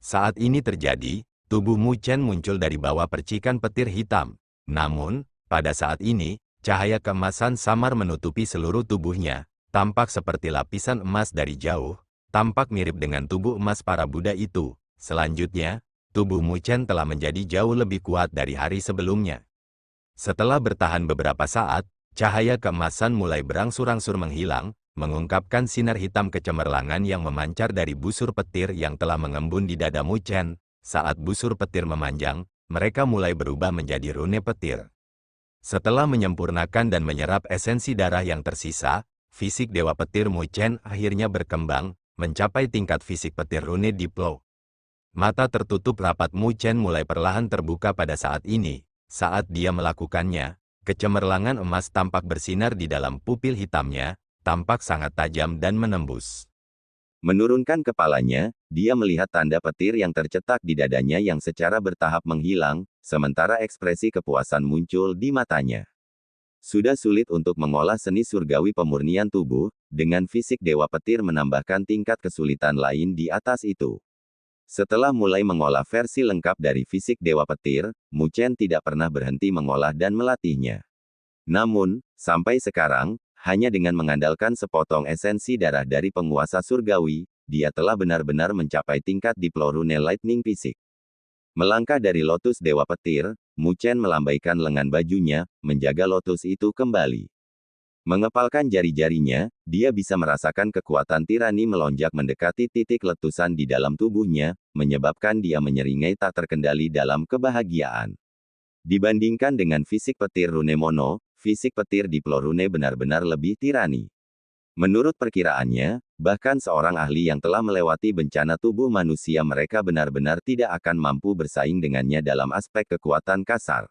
Saat ini terjadi, tubuh Mu Chen muncul dari bawah percikan petir hitam. Namun, pada saat ini, cahaya keemasan samar menutupi seluruh tubuhnya, tampak seperti lapisan emas dari jauh, tampak mirip dengan tubuh emas para Buddha itu. Selanjutnya, tubuh Mu Chen telah menjadi jauh lebih kuat dari hari sebelumnya. Setelah bertahan beberapa saat, cahaya keemasan mulai berangsur-angsur menghilang, mengungkapkan sinar hitam kecemerlangan yang memancar dari busur petir yang telah mengembun di dada Mu Chen. Saat busur petir memanjang, mereka mulai berubah menjadi rune petir. Setelah menyempurnakan dan menyerap esensi darah yang tersisa, fisik dewa petir Mu Chen akhirnya berkembang, mencapai tingkat fisik petir rune Diplo. Mata tertutup rapat Mu Chen mulai perlahan terbuka pada saat ini. Saat dia melakukannya, kecemerlangan emas tampak bersinar di dalam pupil hitamnya, tampak sangat tajam dan menembus. Menurunkan kepalanya, dia melihat tanda petir yang tercetak di dadanya yang secara bertahap menghilang, sementara ekspresi kepuasan muncul di matanya. Sudah sulit untuk mengolah seni surgawi pemurnian tubuh, dengan fisik dewa petir menambahkan tingkat kesulitan lain di atas itu. Setelah mulai mengolah versi lengkap dari fisik dewa petir, Mu Chen tidak pernah berhenti mengolah dan melatihnya. Namun, sampai sekarang, hanya dengan mengandalkan sepotong esensi darah dari penguasa surgawi, dia telah benar-benar mencapai tingkat Diplo Rune Lightning Fisik. Melangkah dari lotus dewa petir, Mu Chen melambaikan lengan bajunya, menjaga lotus itu kembali. Mengepalkan jari-jarinya, dia bisa merasakan kekuatan tirani melonjak mendekati titik letusan di dalam tubuhnya, menyebabkan dia menyeringai tak terkendali dalam kebahagiaan. Dibandingkan dengan fisik petir rune mono, fisik petir Diplo Rune benar-benar lebih tirani. Menurut perkiraannya, bahkan seorang ahli yang telah melewati bencana tubuh manusia mereka benar-benar tidak akan mampu bersaing dengannya dalam aspek kekuatan kasar.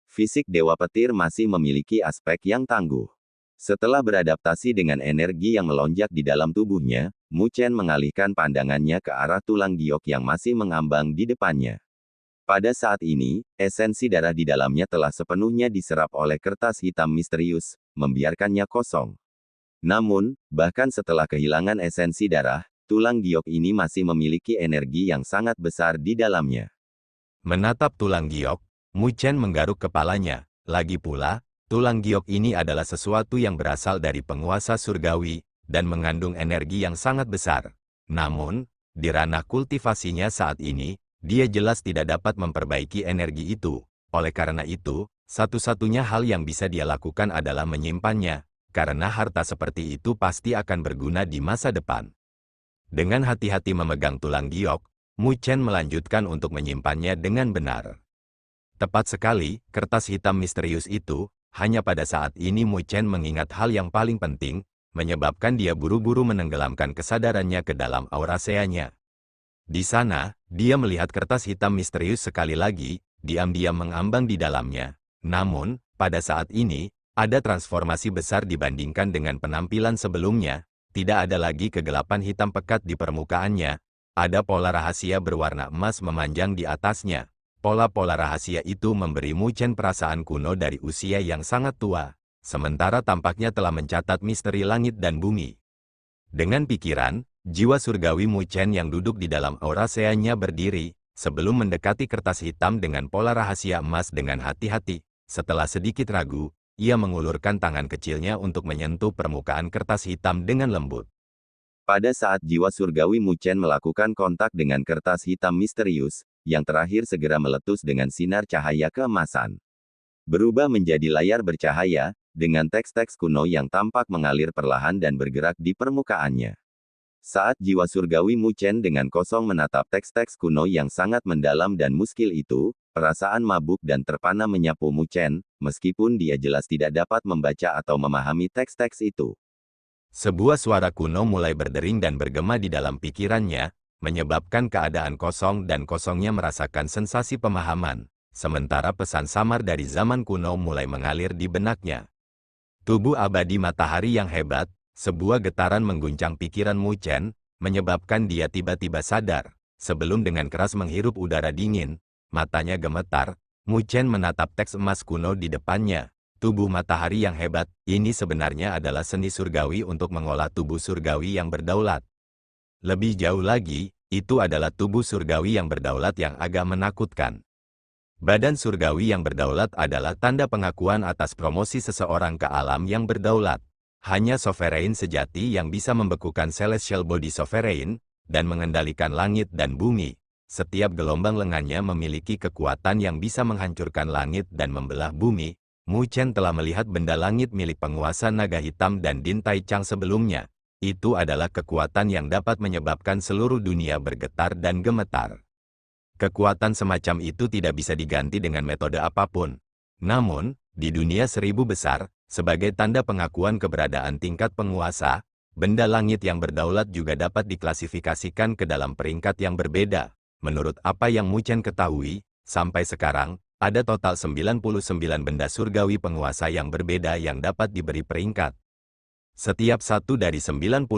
Fisik dewa petir masih memiliki aspek yang tangguh. Setelah beradaptasi dengan energi yang melonjak di dalam tubuhnya, Mu Chen mengalihkan pandangannya ke arah tulang giok yang masih mengambang di depannya. Pada saat ini, esensi darah di dalamnya telah sepenuhnya diserap oleh kertas hitam misterius, membiarkannya kosong. Namun, bahkan setelah kehilangan esensi darah, tulang giok ini masih memiliki energi yang sangat besar di dalamnya. Menatap tulang giok, Mu Chen menggaruk kepalanya. Lagi pula, tulang giok ini adalah sesuatu yang berasal dari penguasa surgawi, dan mengandung energi yang sangat besar. Namun, di ranah kultivasinya saat ini, dia jelas tidak dapat memperbaiki energi itu. Oleh karena itu, satu-satunya hal yang bisa dia lakukan adalah menyimpannya, karena harta seperti itu pasti akan berguna di masa depan. Dengan hati-hati memegang tulang giok, Mu Chen melanjutkan untuk menyimpannya dengan benar. Tepat sekali, kertas hitam misterius itu, hanya pada saat ini Mu Chen mengingat hal yang paling penting, menyebabkan dia buru-buru menenggelamkan kesadarannya ke dalam auraceanya. Di sana, dia melihat kertas hitam misterius sekali lagi, diam-diam mengambang di dalamnya. Namun, pada saat ini, ada transformasi besar dibandingkan dengan penampilan sebelumnya. Tidak ada lagi kegelapan hitam pekat di permukaannya. Ada pola rahasia berwarna emas memanjang di atasnya. Pola-pola rahasia itu memberi Mu Chen perasaan kuno dari usia yang sangat tua, sementara tampaknya telah mencatat misteri langit dan bumi. Dengan pikiran, jiwa surgawi Mu Chen yang duduk di dalam auraceanya berdiri, sebelum mendekati kertas hitam dengan pola rahasia emas dengan hati-hati. Setelah sedikit ragu, ia mengulurkan tangan kecilnya untuk menyentuh permukaan kertas hitam dengan lembut. Pada saat jiwa surgawi Mu Chen melakukan kontak dengan kertas hitam misterius, yang terakhir segera meletus dengan sinar cahaya keemasan. Berubah menjadi layar bercahaya, dengan teks-teks kuno yang tampak mengalir perlahan dan bergerak di permukaannya. Saat jiwa surgawi Mu Chen dengan kosong menatap teks-teks kuno yang sangat mendalam dan muskil itu, perasaan mabuk dan terpana menyapu Mu Chen, meskipun dia jelas tidak dapat membaca atau memahami teks-teks itu. Sebuah suara kuno mulai berdering dan bergema di dalam pikirannya, menyebabkan keadaan kosong dan kosongnya merasakan sensasi pemahaman, sementara pesan samar dari zaman kuno mulai mengalir di benaknya. Tubuh abadi matahari yang hebat, sebuah getaran mengguncang pikiran Mu Chen, menyebabkan dia tiba-tiba sadar. Sebelum dengan keras menghirup udara dingin, matanya gemetar, Mu Chen menatap teks emas kuno di depannya. Tubuh matahari yang hebat, ini sebenarnya adalah seni surgawi untuk mengolah tubuh surgawi yang berdaulat. Lebih jauh lagi, itu adalah tubuh surgawi yang berdaulat yang agak menakutkan. Badan surgawi yang berdaulat adalah tanda pengakuan atas promosi seseorang ke alam yang berdaulat. Hanya sovereign sejati yang bisa membekukan celestial body sovereign, dan mengendalikan langit dan bumi. Setiap gelombang lengannya memiliki kekuatan yang bisa menghancurkan langit dan membelah bumi. Mu Chen telah melihat benda langit milik penguasa naga hitam dan Din Tai Chang sebelumnya. Itu adalah kekuatan yang dapat menyebabkan seluruh dunia bergetar dan gemetar. Kekuatan semacam itu tidak bisa diganti dengan metode apapun. Namun, di dunia seribu besar, sebagai tanda pengakuan keberadaan tingkat penguasa, benda langit yang berdaulat juga dapat diklasifikasikan ke dalam peringkat yang berbeda. Menurut apa yang Mu Chen ketahui, sampai sekarang, ada total 99 benda surgawi penguasa yang berbeda yang dapat diberi peringkat. Setiap satu dari 99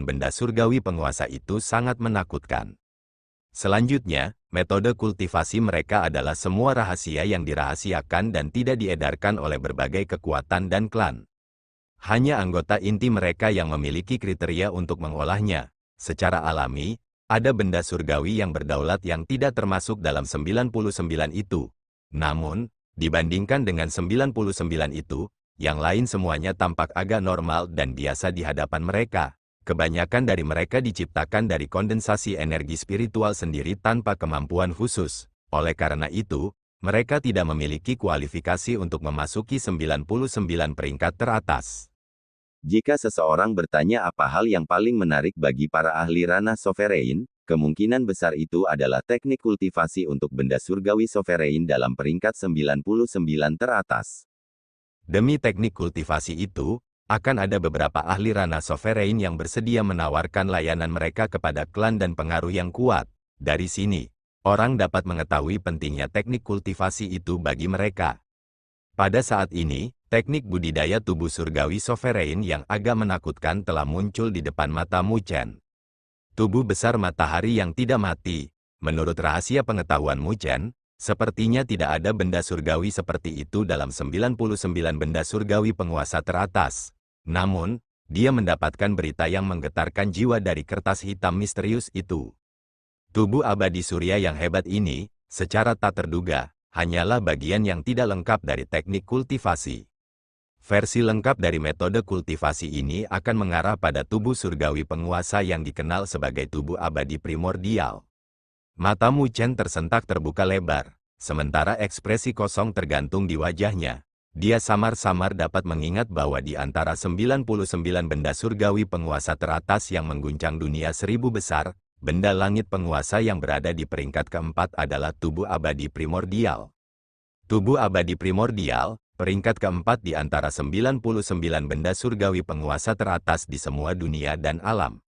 benda surgawi penguasa itu sangat menakutkan. Selanjutnya, metode kultivasi mereka adalah semua rahasia yang dirahasiakan dan tidak diedarkan oleh berbagai kekuatan dan klan. Hanya anggota inti mereka yang memiliki kriteria untuk mengolahnya. Secara alami, ada benda surgawi yang berdaulat yang tidak termasuk dalam 99 itu. Namun, dibandingkan dengan 99 itu, yang lain semuanya tampak agak normal dan biasa di hadapan mereka. Kebanyakan dari mereka diciptakan dari kondensasi energi spiritual sendiri tanpa kemampuan khusus. Oleh karena itu, mereka tidak memiliki kualifikasi untuk memasuki 99 peringkat teratas. Jika seseorang bertanya apa hal yang paling menarik bagi para ahli ranah sovereign, kemungkinan besar itu adalah teknik kultivasi untuk benda surgawi sovereign dalam peringkat 99 teratas. Demi teknik kultivasi itu, akan ada beberapa ahli ranah sovereign yang bersedia menawarkan layanan mereka kepada klan dan pengaruh yang kuat. Dari sini, orang dapat mengetahui pentingnya teknik kultivasi itu bagi mereka. Pada saat ini, teknik budidaya tubuh surgawi sovereign yang agak menakutkan telah muncul di depan mata Mu Chen. Tubuh besar matahari yang tidak mati. Menurut rahasia pengetahuan Mu Chen, sepertinya tidak ada benda surgawi seperti itu dalam 99 benda surgawi penguasa teratas. Namun, dia mendapatkan berita yang menggetarkan jiwa dari kertas hitam misterius itu. Tubuh abadi surya yang hebat ini, secara tak terduga, hanyalah bagian yang tidak lengkap dari teknik kultivasi. Versi lengkap dari metode kultivasi ini akan mengarah pada tubuh surgawi penguasa yang dikenal sebagai tubuh abadi primordial. Mata Mu Chen tersentak terbuka lebar, sementara ekspresi kosong tergantung di wajahnya. Dia samar-samar dapat mengingat bahwa di antara 99 benda surgawi penguasa teratas yang mengguncang dunia seribu besar, benda langit penguasa yang berada di peringkat keempat adalah tubuh abadi primordial. Tubuh abadi primordial, peringkat keempat di antara 99 benda surgawi penguasa teratas di semua dunia dan alam.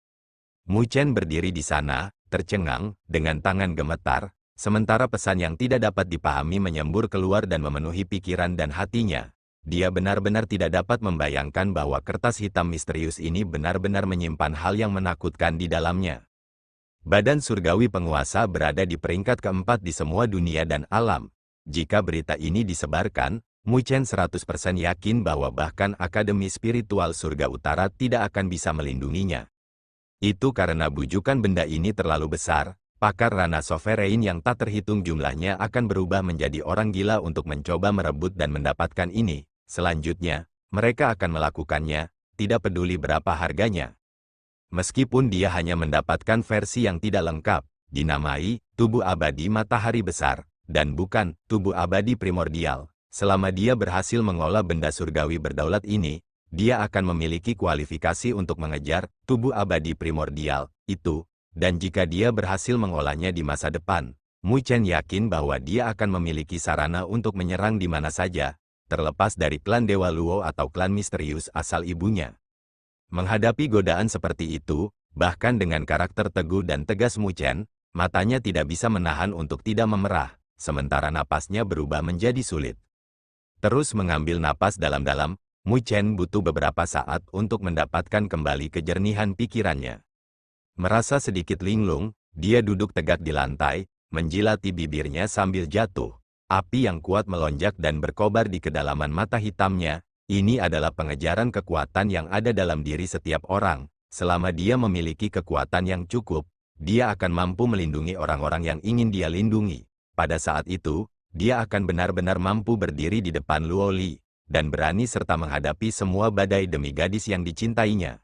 Mu Chen berdiri di sana, tercengang, dengan tangan gemetar, sementara pesan yang tidak dapat dipahami menyembur keluar dan memenuhi pikiran dan hatinya. Dia benar-benar tidak dapat membayangkan bahwa kertas hitam misterius ini benar-benar menyimpan hal yang menakutkan di dalamnya. Badan surgawi penguasa berada di peringkat keempat di semua dunia dan alam. Jika berita ini disebarkan, Mu Chen 100% yakin bahwa bahkan Akademi Spiritual Surga Utara tidak akan bisa melindunginya. Itu karena bujukan benda ini terlalu besar, pakar Rana Sovereign yang tak terhitung jumlahnya akan berubah menjadi orang gila untuk mencoba merebut dan mendapatkan ini. Selanjutnya, mereka akan melakukannya, tidak peduli berapa harganya. Meskipun dia hanya mendapatkan versi yang tidak lengkap, dinamai tubuh abadi matahari besar, dan bukan tubuh abadi primordial. Selama dia berhasil mengolah benda surgawi berdaulat ini, dia akan memiliki kualifikasi untuk mengejar tubuh abadi primordial itu, dan jika dia berhasil mengolahnya di masa depan, Mu Chen yakin bahwa dia akan memiliki sarana untuk menyerang di mana saja, terlepas dari klan Dewa Luo atau klan misterius asal ibunya. Menghadapi godaan seperti itu, bahkan dengan karakter teguh dan tegas Mu Chen, matanya tidak bisa menahan untuk tidak memerah, sementara napasnya berubah menjadi sulit. Terus mengambil napas dalam-dalam, Mu Chen butuh beberapa saat untuk mendapatkan kembali kejernihan pikirannya. Merasa sedikit linglung, dia duduk tegak di lantai, menjilati bibirnya sambil jatuh. Api yang kuat melonjak dan berkobar di kedalaman mata hitamnya. Ini adalah pengejaran kekuatan yang ada dalam diri setiap orang. Selama dia memiliki kekuatan yang cukup, dia akan mampu melindungi orang-orang yang ingin dia lindungi. Pada saat itu, dia akan benar-benar mampu berdiri di depan Luo Li, dan berani serta menghadapi semua badai demi gadis yang dicintainya.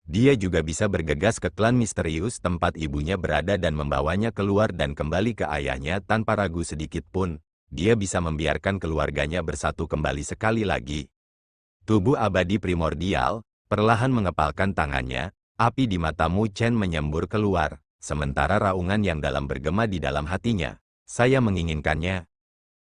Dia juga bisa bergegas ke klan misterius tempat ibunya berada dan membawanya keluar dan kembali ke ayahnya tanpa ragu sedikit pun. Dia bisa membiarkan keluarganya bersatu kembali sekali lagi. Tubuh abadi primordial perlahan mengepalkan tangannya, api di mata Mu Chen menyembur keluar, sementara raungan yang dalam bergema di dalam hatinya. Saya menginginkannya.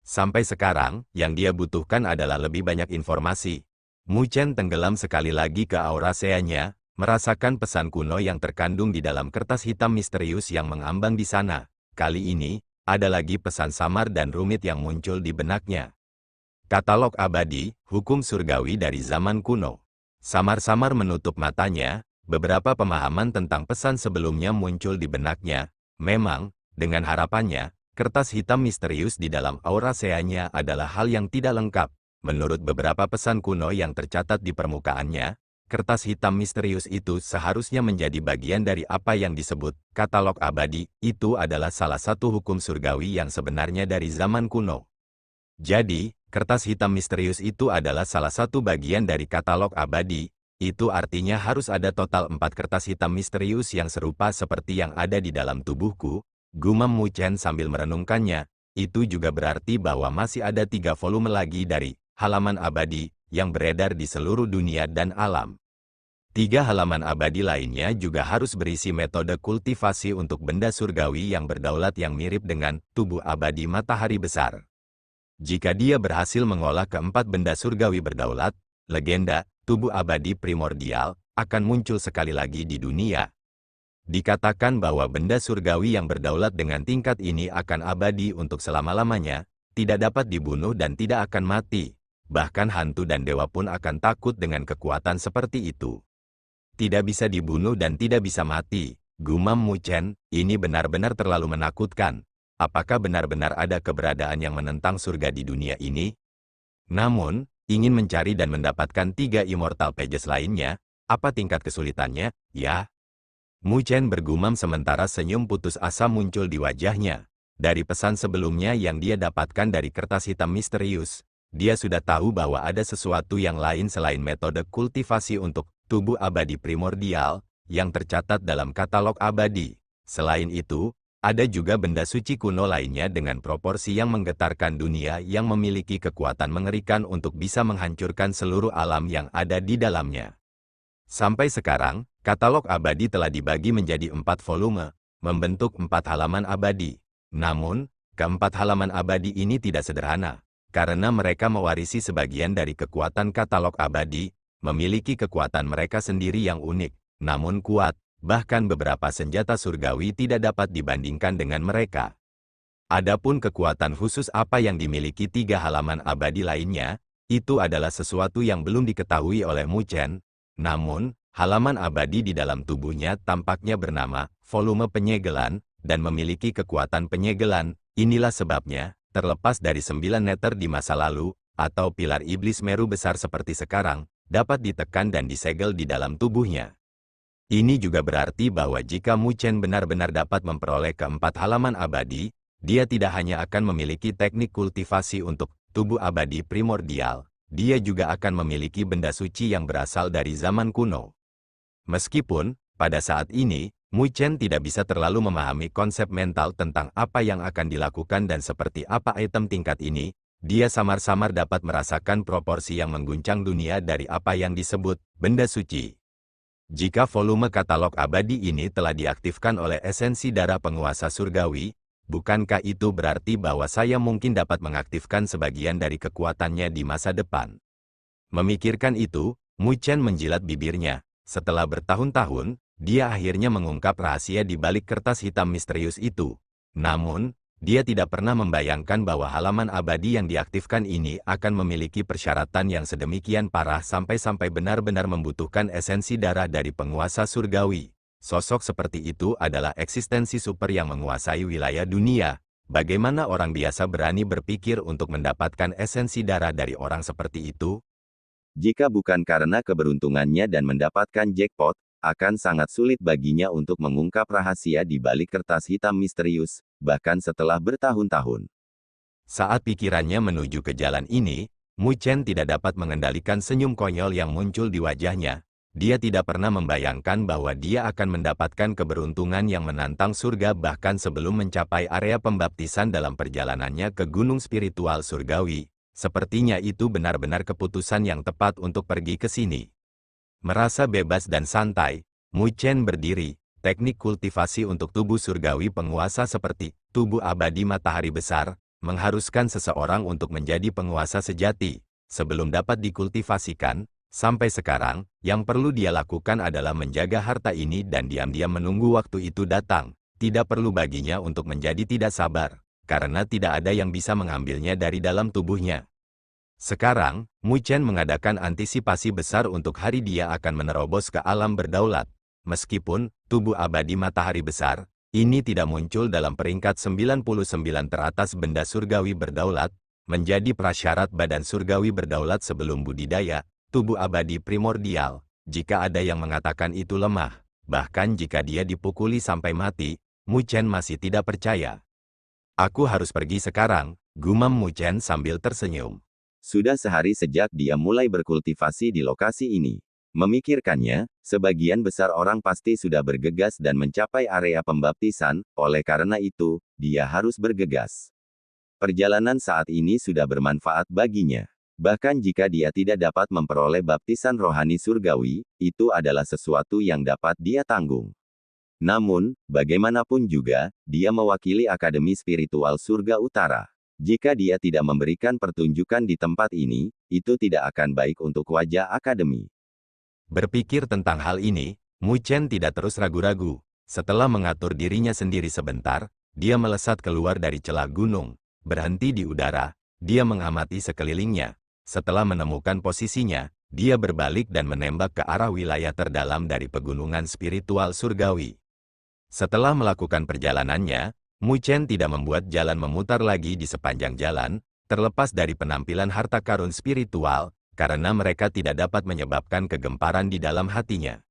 Sampai sekarang, yang dia butuhkan adalah lebih banyak informasi. Mu Chen tenggelam sekali lagi ke aura seanya, merasakan pesan kuno yang terkandung di dalam kertas hitam misterius yang mengambang di sana. Kali ini, ada lagi pesan samar dan rumit yang muncul di benaknya. Katalog abadi, hukum surgawi dari zaman kuno. Samar-samar menutup matanya, beberapa pemahaman tentang pesan sebelumnya muncul di benaknya. Memang, dengan harapannya, kertas hitam misterius di dalam aura seanya adalah hal yang tidak lengkap. Menurut beberapa pesan kuno yang tercatat di permukaannya, kertas hitam misterius itu seharusnya menjadi bagian dari apa yang disebut katalog abadi. Itu adalah salah satu hukum surgawi yang sebenarnya dari zaman kuno. Jadi, kertas hitam misterius itu adalah salah satu bagian dari katalog abadi. Itu artinya harus ada total 4 kertas hitam misterius yang serupa seperti yang ada di dalam tubuhku, gumam Mu Chen sambil merenungkannya. Itu juga berarti bahwa masih ada 3 volume lagi dari halaman abadi yang beredar di seluruh dunia dan alam. 3 halaman abadi lainnya juga harus berisi metode kultivasi untuk benda surgawi yang berdaulat yang mirip dengan tubuh abadi matahari besar. Jika dia berhasil mengolah keempat benda surgawi berdaulat, legenda tubuh abadi primordial akan muncul sekali lagi di dunia. Dikatakan bahwa benda surgawi yang berdaulat dengan tingkat ini akan abadi untuk selama-lamanya, tidak dapat dibunuh dan tidak akan mati. Bahkan hantu dan dewa pun akan takut dengan kekuatan seperti itu. Tidak bisa dibunuh dan tidak bisa mati, gumam Mu Chen, ini benar-benar terlalu menakutkan. Apakah benar-benar ada keberadaan yang menentang surga di dunia ini? Namun, ingin mencari dan mendapatkan 3 immortal pages lainnya, apa tingkat kesulitannya, ya? Mu Chen bergumam sementara senyum putus asa muncul di wajahnya. Dari pesan sebelumnya yang dia dapatkan dari kertas hitam misterius, dia sudah tahu bahwa ada sesuatu yang lain selain metode kultivasi untuk tubuh abadi primordial yang tercatat dalam katalog abadi. Selain itu, ada juga benda suci kuno lainnya dengan proporsi yang menggetarkan dunia yang memiliki kekuatan mengerikan untuk bisa menghancurkan seluruh alam yang ada di dalamnya. Sampai sekarang, katalog abadi telah dibagi menjadi 4 volume, membentuk 4 halaman abadi. Namun, keempat halaman abadi ini tidak sederhana. karena mereka mewarisi sebagian dari kekuatan katalog abadi, memiliki kekuatan mereka sendiri yang unik, namun kuat, bahkan beberapa senjata surgawi tidak dapat dibandingkan dengan mereka. Adapun kekuatan khusus apa yang dimiliki 3 halaman abadi lainnya, itu adalah sesuatu yang belum diketahui oleh Mu Chen. Namun, halaman abadi di dalam tubuhnya tampaknya bernama volume penyegelan, dan memiliki kekuatan penyegelan. Inilah sebabnya, terlepas dari 9 neter di masa lalu, atau pilar iblis Meru besar seperti sekarang, dapat ditekan dan disegel di dalam tubuhnya. Ini juga berarti bahwa jika Mu Chen benar-benar dapat memperoleh keempat halaman abadi, dia tidak hanya akan memiliki teknik kultivasi untuk tubuh abadi primordial, dia juga akan memiliki benda suci yang berasal dari zaman kuno. Meskipun, pada saat ini, Mu Chen tidak bisa terlalu memahami konsep mental tentang apa yang akan dilakukan dan seperti apa item tingkat ini, dia samar-samar dapat merasakan proporsi yang mengguncang dunia dari apa yang disebut benda suci. Jika volume katalog abadi ini telah diaktifkan oleh esensi darah penguasa surgawi, bukankah itu berarti bahwa saya mungkin dapat mengaktifkan sebagian dari kekuatannya di masa depan? Memikirkan itu, Mu Chen menjilat bibirnya. Setelah bertahun-tahun, dia akhirnya mengungkap rahasia di balik kertas hitam misterius itu. Namun, dia tidak pernah membayangkan bahwa halaman abadi yang diaktifkan ini akan memiliki persyaratan yang sedemikian parah sampai-sampai benar-benar membutuhkan esensi darah dari penguasa surgawi. Sosok seperti itu adalah eksistensi super yang menguasai wilayah dunia. Bagaimana orang biasa berani berpikir untuk mendapatkan esensi darah dari orang seperti itu? Jika bukan karena keberuntungannya dan mendapatkan jackpot, akan sangat sulit baginya untuk mengungkap rahasia di balik kertas hitam misterius, bahkan setelah bertahun-tahun. Saat pikirannya menuju ke jalan ini, Mu Chen tidak dapat mengendalikan senyum konyol yang muncul di wajahnya. Dia tidak pernah membayangkan bahwa dia akan mendapatkan keberuntungan yang menantang surga bahkan sebelum mencapai area pembaptisan dalam perjalanannya ke gunung spiritual surgawi. Sepertinya itu benar-benar keputusan yang tepat untuk pergi ke sini. Merasa bebas dan santai, Mu Chen berdiri. Teknik kultivasi untuk tubuh surgawi penguasa seperti tubuh abadi matahari besar, mengharuskan seseorang untuk menjadi penguasa sejati. Sebelum dapat dikultivasikan, sampai sekarang, yang perlu dia lakukan adalah menjaga harta ini dan diam-diam menunggu waktu itu datang. Tidak perlu baginya untuk menjadi tidak sabar, karena tidak ada yang bisa mengambilnya dari dalam tubuhnya. Sekarang, Mu Chen mengadakan antisipasi besar untuk hari dia akan menerobos ke alam berdaulat. Meskipun tubuh abadi matahari besar, ini tidak muncul dalam peringkat 99 teratas benda surgawi berdaulat, menjadi prasyarat badan surgawi berdaulat sebelum budidaya, tubuh abadi primordial. Jika ada yang mengatakan itu lemah, bahkan jika dia dipukuli sampai mati, Mu Chen masih tidak percaya. Aku harus pergi sekarang, gumam Mu Chen sambil tersenyum. Sudah sehari sejak dia mulai berkultivasi di lokasi ini. Memikirkannya, sebagian besar orang pasti sudah bergegas dan mencapai area pembaptisan, oleh karena itu, dia harus bergegas. Perjalanan saat ini sudah bermanfaat baginya. Bahkan jika dia tidak dapat memperoleh baptisan rohani surgawi, itu adalah sesuatu yang dapat dia tanggung. Namun, bagaimanapun juga, dia mewakili Akademi Spiritual Surga Utara. Jika dia tidak memberikan pertunjukan di tempat ini, itu tidak akan baik untuk wajah akademi. Berpikir tentang hal ini, Mu Chen tidak terus ragu-ragu. Setelah mengatur dirinya sendiri sebentar, dia melesat keluar dari celah gunung. Berhenti di udara, dia mengamati sekelilingnya. Setelah menemukan posisinya, dia berbalik dan menembak ke arah wilayah terdalam dari pegunungan spiritual surgawi. Setelah melakukan perjalanannya, Mu Chen tidak membuat jalan memutar lagi di sepanjang jalan, terlepas dari penampilan harta karun spiritual, karena mereka tidak dapat menyebabkan kegemparan di dalam hatinya.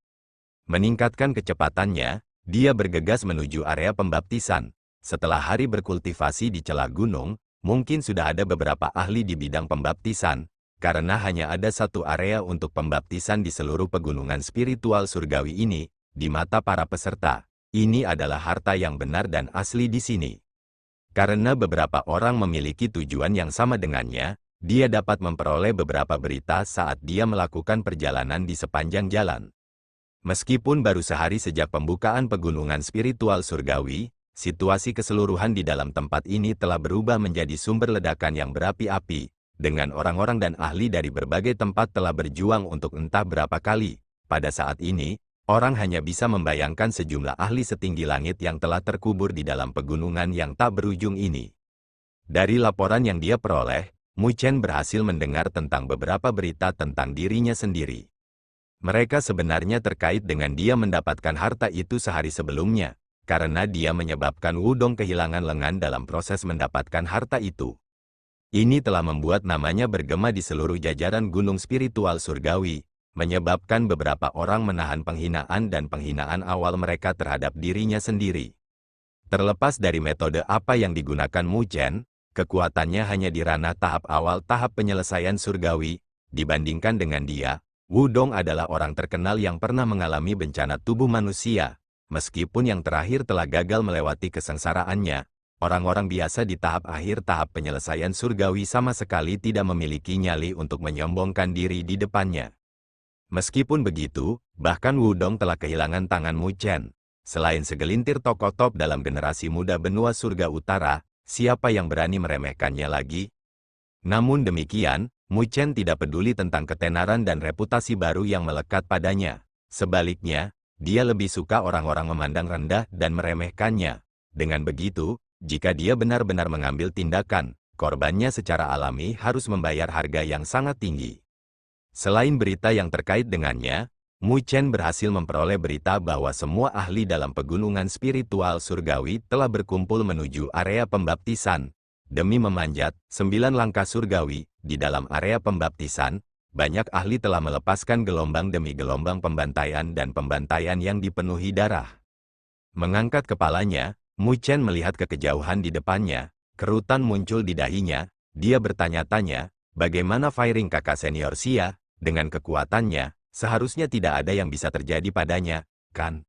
Meningkatkan kecepatannya, dia bergegas menuju area pembaptisan. Setelah hari berkultivasi di celah gunung, mungkin sudah ada beberapa ahli di bidang pembaptisan, karena hanya ada satu area untuk pembaptisan di seluruh pegunungan spiritual surgawi ini, di mata para peserta. Ini adalah harta yang benar dan asli di sini. Karena beberapa orang memiliki tujuan yang sama dengannya, dia dapat memperoleh beberapa berita saat dia melakukan perjalanan di sepanjang jalan. Meskipun baru sehari sejak pembukaan pegunungan spiritual surgawi, situasi keseluruhan di dalam tempat ini telah berubah menjadi sumber ledakan yang berapi-api, dengan orang-orang dan ahli dari berbagai tempat telah berjuang untuk entah berapa kali. Pada saat ini, orang hanya bisa membayangkan sejumlah ahli setinggi langit yang telah terkubur di dalam pegunungan yang tak berujung ini. Dari laporan yang dia peroleh, Mu Chen berhasil mendengar tentang beberapa berita tentang dirinya sendiri. Mereka sebenarnya terkait dengan dia mendapatkan harta itu sehari sebelumnya, karena dia menyebabkan Wudong kehilangan lengan dalam proses mendapatkan harta itu. Ini telah membuat namanya bergema di seluruh jajaran gunung spiritual surgawi, menyebabkan beberapa orang menahan penghinaan dan penghinaan awal mereka terhadap dirinya sendiri. Terlepas dari metode apa yang digunakan Mu Chen, kekuatannya hanya di ranah tahap awal tahap penyelesaian surgawi. Dibandingkan dengan dia, Wudong adalah orang terkenal yang pernah mengalami bencana tubuh manusia. Meskipun yang terakhir telah gagal melewati kesengsaraannya, orang-orang biasa di tahap akhir tahap penyelesaian surgawi sama sekali tidak memiliki nyali untuk menyombongkan diri di depannya. Meskipun begitu, bahkan Wudong telah kehilangan tangan Mu Chen. Selain segelintir tokoh top dalam generasi muda benua surga utara, siapa yang berani meremehkannya lagi? Namun demikian, Mu Chen tidak peduli tentang ketenaran dan reputasi baru yang melekat padanya. Sebaliknya, dia lebih suka orang-orang memandang rendah dan meremehkannya. Dengan begitu, jika dia benar-benar mengambil tindakan, korbannya secara alami harus membayar harga yang sangat tinggi. Selain berita yang terkait dengannya, Mu Chen berhasil memperoleh berita bahwa semua ahli dalam pegunungan spiritual surgawi telah berkumpul menuju area pembaptisan. Demi memanjat 9 langkah surgawi, di dalam area pembaptisan, banyak ahli telah melepaskan gelombang demi gelombang pembantaian dan pembantaian yang dipenuhi darah. Mengangkat kepalanya, Mu Chen melihat ke kejauhan di depannya, kerutan muncul di dahinya, dia bertanya-tanya, bagaimana firing kakak senior Xia, dengan kekuatannya, seharusnya tidak ada yang bisa terjadi padanya, kan?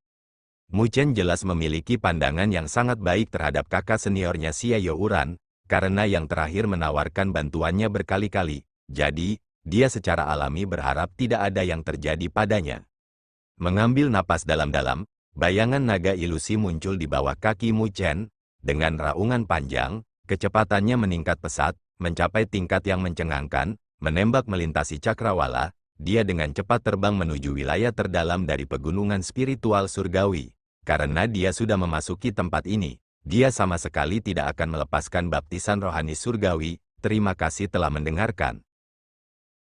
Mu Chen jelas memiliki pandangan yang sangat baik terhadap kakak seniornya Xia Youran, karena yang terakhir menawarkan bantuannya berkali-kali, jadi, dia secara alami berharap tidak ada yang terjadi padanya. Mengambil napas dalam-dalam, bayangan naga ilusi muncul di bawah kaki Mu Chen. Dengan raungan panjang, kecepatannya meningkat pesat, mencapai tingkat yang mencengangkan, menembak melintasi cakrawala, dia dengan cepat terbang menuju wilayah terdalam dari pegunungan spiritual surgawi. Karena dia sudah memasuki tempat ini, dia sama sekali tidak akan melepaskan baptisan rohani surgawi. Terima kasih telah mendengarkan.